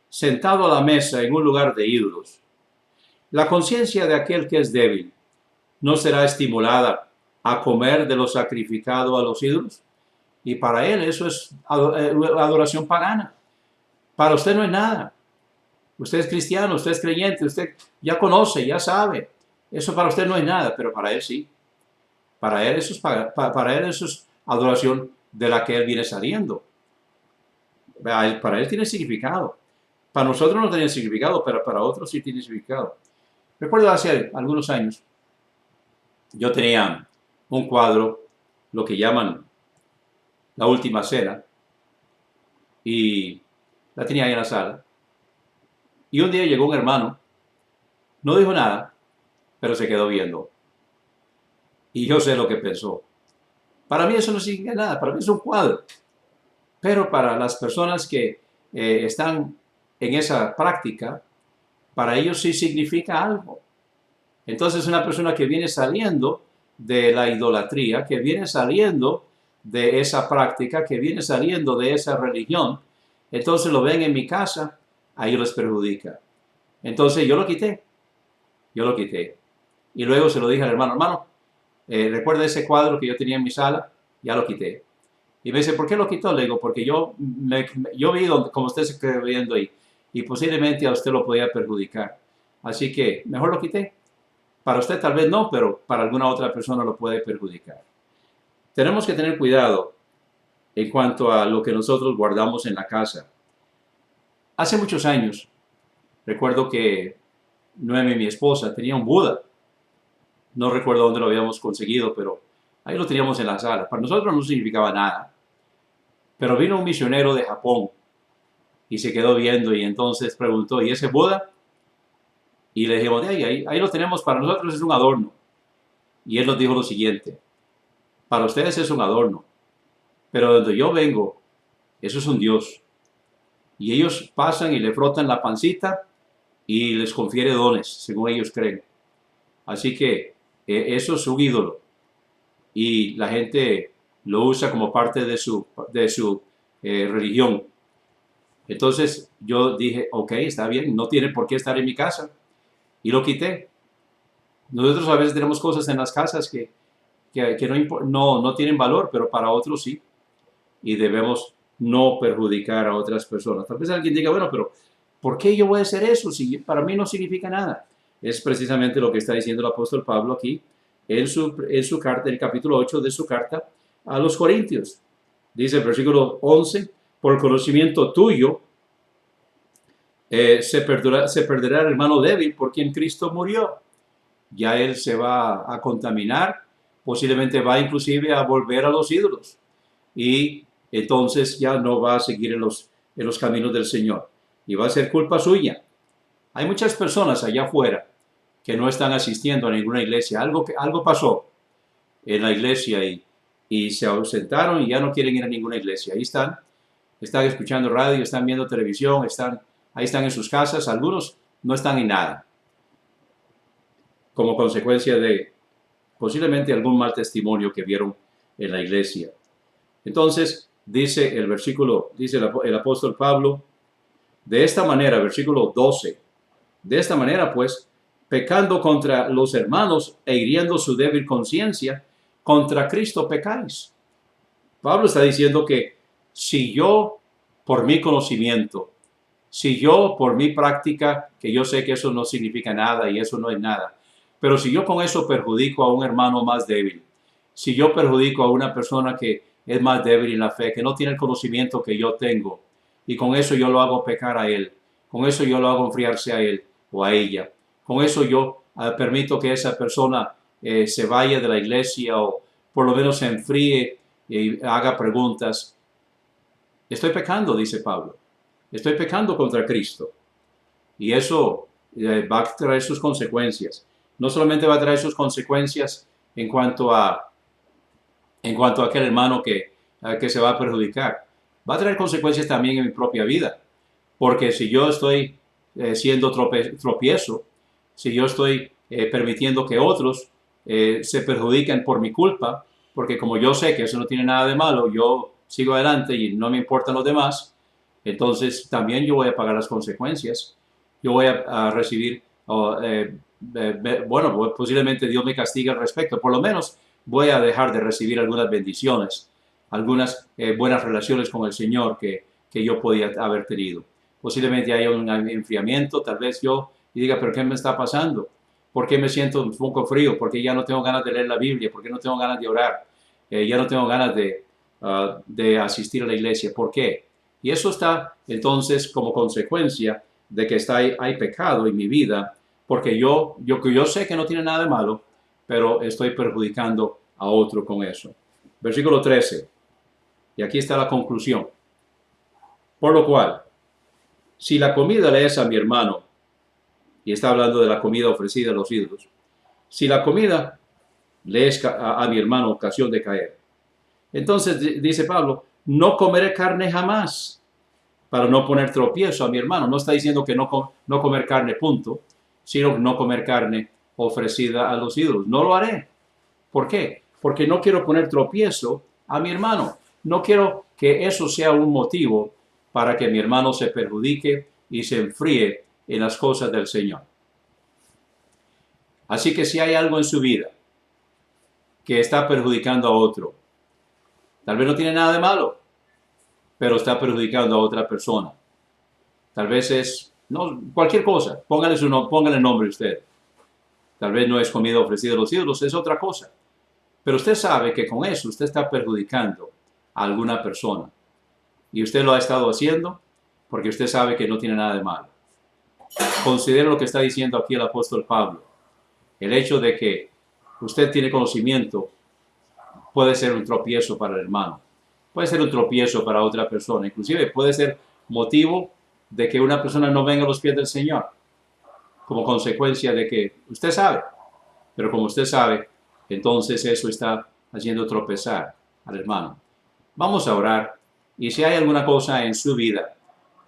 sentado a la mesa en un lugar de ídolos, la conciencia de aquel que es débil no será estimulada a comer de lo sacrificado a los ídolos. Y para él eso es adoración pagana. Para usted no es nada. Usted es cristiano, usted es creyente, usted ya conoce, ya sabe. Eso para usted no es nada, pero para él sí. Para él eso es adoración de la que él viene saliendo. Para él tiene significado. Para nosotros no tiene significado, pero para otros sí tiene significado. Recuerdo hace algunos años, yo tenía un cuadro, lo que llaman La Última Cena, y la tenía ahí en la sala. Y un día llegó un hermano, no dijo nada, pero se quedó viendo. Y yo sé lo que pensó. Para mí eso no significa nada, para mí es un cuadro. Pero para las personas que están en esa práctica, para ellos sí significa algo. Entonces una persona que viene saliendo de la idolatría, que viene saliendo de esa práctica, que viene saliendo de esa religión, entonces lo ven en mi casa, a ellos les perjudica. Entonces yo lo quité. Y luego se lo dije al hermano, ¿recuerda ese cuadro que yo tenía en mi sala? Ya lo quité. Y me dice, ¿por qué lo quitó? Le digo, porque yo vi como usted se quedó viendo ahí, y posiblemente a usted lo podía perjudicar. Así que mejor lo quité. Para usted tal vez no, pero para alguna otra persona lo puede perjudicar. Tenemos que tener cuidado en cuanto a lo que nosotros guardamos en la casa. Hace muchos años, recuerdo que Noemi, mi esposa, tenía un Buda. No recuerdo dónde lo habíamos conseguido, pero ahí lo teníamos en la sala. Para nosotros no significaba nada. Pero vino un misionero de Japón y se quedó viendo y entonces preguntó, ¿y ese Buda? Y le dijimos, ahí lo tenemos, para nosotros es un adorno. Y él nos dijo lo siguiente, para ustedes es un adorno, pero donde yo vengo, eso es un Dios. Y ellos pasan y le frotan la pancita y les confiere dones, según ellos creen. Así que eso es un ídolo y la gente lo usa como parte de su religión. Entonces yo dije, ok, está bien, no tiene por qué estar en mi casa y lo quité. Nosotros a veces tenemos cosas en las casas que no tienen valor, pero para otros sí. Y debemos no perjudicar a otras personas. Tal vez alguien diga, bueno, pero ¿por qué yo voy a hacer eso si para mí no significa nada? Es precisamente lo que está diciendo el apóstol Pablo aquí en su carta, en el capítulo 8 de su carta a los Corintios. Dice el versículo 11, por conocimiento tuyo se perderá el hermano débil por quien Cristo murió. Ya él se va a contaminar, posiblemente va inclusive a volver a los ídolos. Y entonces ya no va a seguir en los caminos del Señor. Y va a ser culpa suya. Hay muchas personas allá afuera que no están asistiendo a ninguna iglesia. Algo pasó en la iglesia y se ausentaron y ya no quieren ir a ninguna iglesia. Ahí están escuchando radio, están viendo televisión, ahí están en sus casas. Algunos no están en nada, como consecuencia de posiblemente algún mal testimonio que vieron en la iglesia. Entonces, dice el apóstol Pablo, de esta manera, versículo 12, de esta manera pues, pecando contra los hermanos e hiriendo su débil conciencia, contra Cristo pecáis. Pablo está diciendo que si yo, por mi conocimiento, si yo, por mi práctica, que yo sé que eso no significa nada y eso no es nada, pero si yo con eso perjudico a un hermano más débil, si yo perjudico a una persona que es más débil en la fe, que no tiene el conocimiento que yo tengo, y con eso yo lo hago pecar a él, con eso yo lo hago enfriarse a él o a ella, con eso yo permito que esa persona se vaya de la iglesia o por lo menos se enfríe y haga preguntas. Estoy pecando, dice Pablo. Estoy pecando contra Cristo. Y eso va a traer sus consecuencias. No solamente va a traer sus consecuencias en cuanto a aquel hermano que se va a perjudicar, va a traer consecuencias también en mi propia vida. Porque si yo estoy siendo tropiezo, si yo estoy permitiendo que otros se perjudiquen por mi culpa, porque como yo sé que eso no tiene nada de malo, yo sigo adelante y no me importan los demás, entonces también yo voy a pagar las consecuencias. Yo voy a recibir, bueno, posiblemente Dios me castigue al respecto. Por lo menos voy a dejar de recibir algunas bendiciones, algunas buenas relaciones con el Señor que yo podía haber tenido. Posiblemente haya un enfriamiento, tal vez yo y diga, pero ¿qué me está pasando? ¿Por qué me siento un poco frío? ¿Por qué ya no tengo ganas de leer la Biblia? ¿Por qué no tengo ganas de orar? Ya no tengo ganas de asistir a la iglesia. ¿Por qué? Y eso está entonces como consecuencia de que hay pecado en mi vida, porque yo sé que no tiene nada de malo, pero estoy perjudicando a otro con eso. Versículo 13. Y aquí está la conclusión. Por lo cual, si la comida le es a mi hermano, y está hablando de la comida ofrecida a los ídolos, si la comida le es a mi hermano ocasión de caer, entonces dice Pablo, no comeré carne jamás para no poner tropiezo a mi hermano. No está diciendo que no comer carne, punto, sino no comer carne ofrecida a los ídolos. No lo haré. ¿Por qué? Porque no quiero poner tropiezo a mi hermano. No quiero que eso sea un motivo para que mi hermano se perjudique y se enfríe en las cosas del Señor. Así que si hay algo en su vida que está perjudicando a otro, tal vez no tiene nada de malo, pero está perjudicando a otra persona. Tal vez es cualquier cosa. Póngale nombre usted. Tal vez no es comida ofrecida a los ídolos, es otra cosa. Pero usted sabe que con eso usted está perjudicando a alguna persona. Y usted lo ha estado haciendo porque usted sabe que no tiene nada de malo. Considere lo que está diciendo aquí el apóstol Pablo. El hecho de que usted tiene conocimiento puede ser un tropiezo para el hermano. Puede ser un tropiezo para otra persona. Inclusive puede ser motivo de que una persona no venga a los pies del Señor. Como consecuencia de que usted sabe. Pero como usted sabe, entonces eso está haciendo tropezar al hermano. Vamos a orar. Y si hay alguna cosa en su vida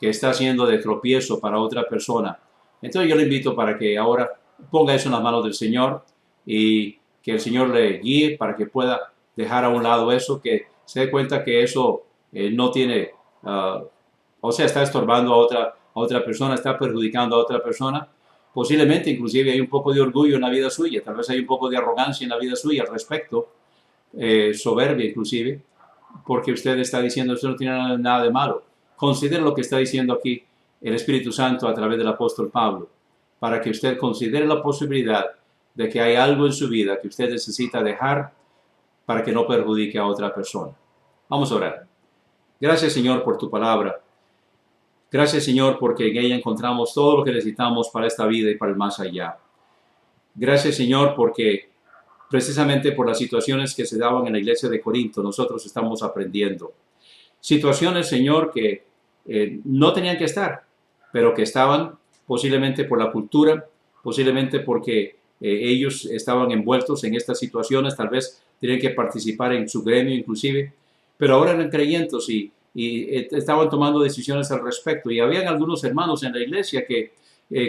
que está haciendo de tropiezo para otra persona, entonces yo le invito para que ahora ponga eso en las manos del Señor y que el Señor le guíe para que pueda dejar a un lado eso, que se dé cuenta que eso no tiene, o sea, está estorbando a otra persona, está perjudicando a otra persona. Posiblemente inclusive hay un poco de orgullo en la vida suya, tal vez hay un poco de arrogancia en la vida suya al respecto, soberbia inclusive, porque usted está diciendo esto no tiene nada de malo. Considere lo que está diciendo aquí el Espíritu Santo a través del apóstol Pablo, para que usted considere la posibilidad de que hay algo en su vida que usted necesita dejar para que no perjudique a otra persona. Vamos a orar. Gracias, Señor, por tu palabra. Gracias, Señor, porque en ella encontramos todo lo que necesitamos para esta vida y para el más allá. Gracias, Señor, porque precisamente por las situaciones que se daban en la iglesia de Corinto, nosotros estamos aprendiendo. Situaciones, Señor, que no tenían que estar, pero que estaban posiblemente por la cultura, posiblemente porque ellos estaban envueltos en estas situaciones, tal vez tenían que participar en su gremio inclusive, pero ahora eran creyentes y estaban tomando decisiones al respecto. Y habían algunos hermanos en la iglesia que,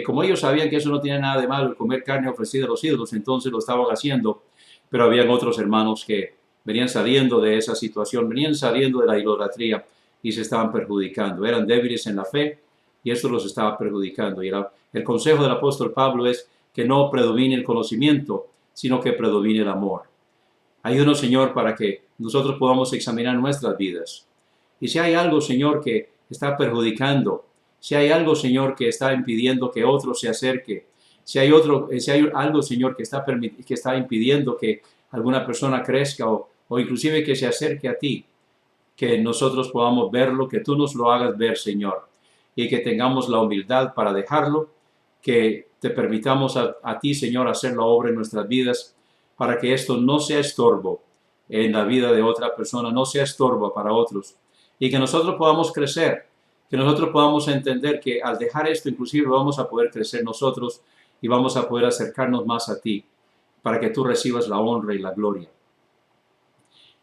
como ellos sabían que eso no tiene nada de malo, comer carne ofrecida a los ídolos, entonces lo estaban haciendo, pero habían otros hermanos que venían saliendo de esa situación, venían saliendo de la idolatría y se estaban perjudicando. Eran débiles en la fe y esto los estaba perjudicando. Y el consejo del apóstol Pablo es que no predomine el conocimiento, sino que predomine el amor. Ayúdanos, Señor, para que nosotros podamos examinar nuestras vidas. Y si hay algo, Señor, que está perjudicando, si hay algo, Señor, que está impidiendo que otro se acerque, si hay algo, Señor, que está impidiendo que alguna persona crezca o inclusive que se acerque a ti, que nosotros podamos verlo, que tú nos lo hagas ver, Señor, y que tengamos la humildad para dejarlo, que te permitamos a ti, Señor, hacer la obra en nuestras vidas, para que esto no sea estorbo en la vida de otra persona, no sea estorbo para otros, y que nosotros podamos crecer, que nosotros podamos entender que al dejar esto, inclusive vamos a poder crecer nosotros y vamos a poder acercarnos más a ti, para que tú recibas la honra y la gloria.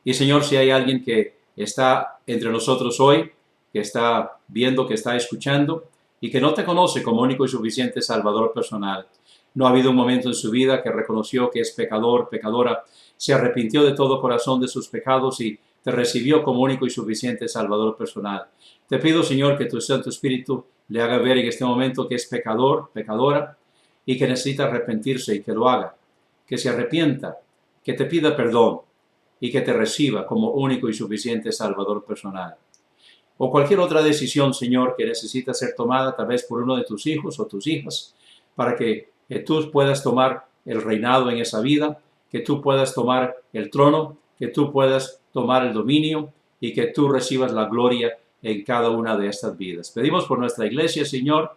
Y Señor, si hay alguien que está entre nosotros hoy, que está viendo, que está escuchando y que no te conoce como único y suficiente Salvador personal, no ha habido un momento en su vida que reconoció que es pecador, pecadora, se arrepintió de todo corazón de sus pecados y te recibió como único y suficiente Salvador personal. Te pido, Señor, que tu Santo Espíritu le haga ver en este momento que es pecador, pecadora, y que necesita arrepentirse y que lo haga, que se arrepienta, que te pida perdón y que te reciba como único y suficiente Salvador personal. O cualquier otra decisión, Señor, que necesita ser tomada tal vez por uno de tus hijos o tus hijas, para que tú puedas tomar el reinado en esa vida, que tú puedas tomar el trono, que tú puedas tomar el dominio y que tú recibas la gloria en cada una de estas vidas. Pedimos por nuestra iglesia, Señor,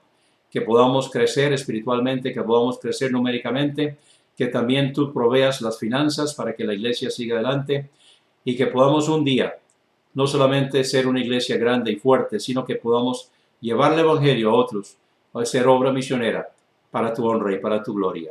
que podamos crecer espiritualmente, que podamos crecer numéricamente, que también tú proveas las finanzas para que la iglesia siga adelante y que podamos un día no solamente ser una iglesia grande y fuerte, sino que podamos llevar el evangelio a otros, a hacer obra misionera para tu honra y para tu gloria.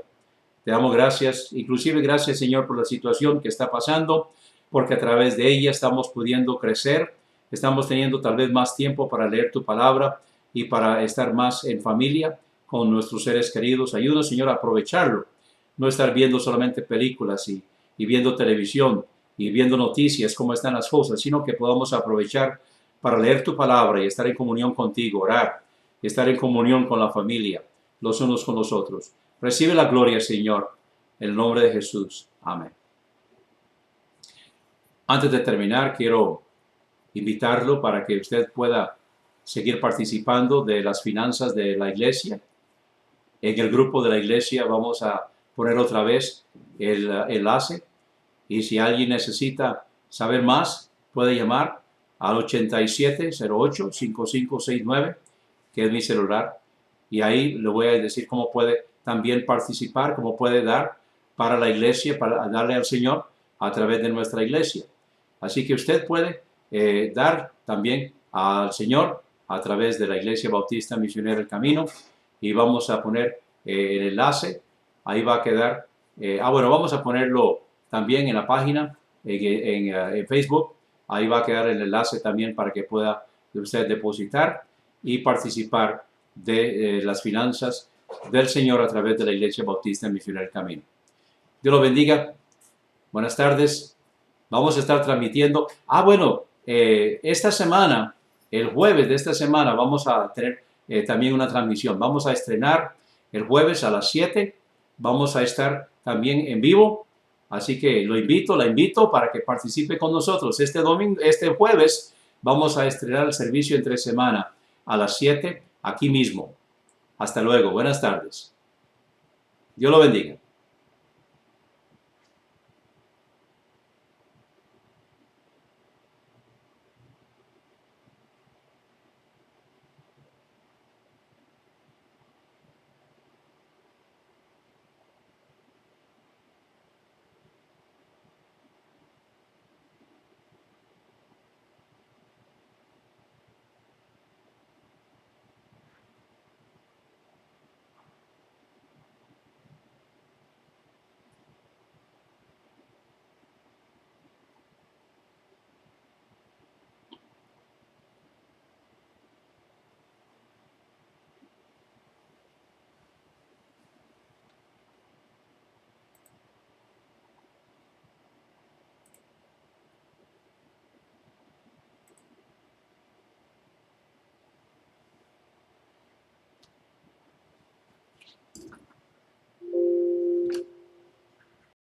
Te damos gracias, inclusive gracias, Señor, por la situación que está pasando, porque a través de ella estamos pudiendo crecer, estamos teniendo tal vez más tiempo para leer tu palabra y para estar más en familia con nuestros seres queridos. Ayúdanos, Señor, a aprovecharlo, no estar viendo solamente películas y viendo televisión y viendo noticias, cómo están las cosas, sino que podamos aprovechar para leer tu palabra y estar en comunión contigo, orar, estar en comunión con la familia, los unos con los otros. Recibe la gloria, Señor, en el nombre de Jesús. Amén. Antes de terminar, quiero invitarlo para que usted pueda seguir participando de las finanzas de la iglesia. En el grupo de la iglesia vamos a poner otra vez el enlace y si alguien necesita saber más, puede llamar al 8708-5569, que es mi celular, y ahí le voy a decir cómo puede también participar, cómo puede dar para la iglesia, para darle al Señor a través de nuestra iglesia. Así que usted puede dar también al Señor a través de la Iglesia Bautista Misionera El Camino y vamos a poner el enlace, ahí va a quedar, vamos a ponerlo también en la página, en Facebook, ahí va a quedar el enlace también para que pueda usted depositar y participar de las finanzas del Señor a través de la Iglesia Bautista en Mi Fiel Camino. Dios lo bendiga. Buenas tardes. Vamos a estar transmitiendo. Esta semana, el jueves de esta semana, vamos a tener también una transmisión. Vamos a estrenar el jueves a las 7. Vamos a estar también en vivo. Así que la invito para que participe con nosotros. Este jueves, vamos a estrenar el servicio entre semana a las 7 aquí mismo. Hasta luego. Buenas tardes. Dios lo bendiga.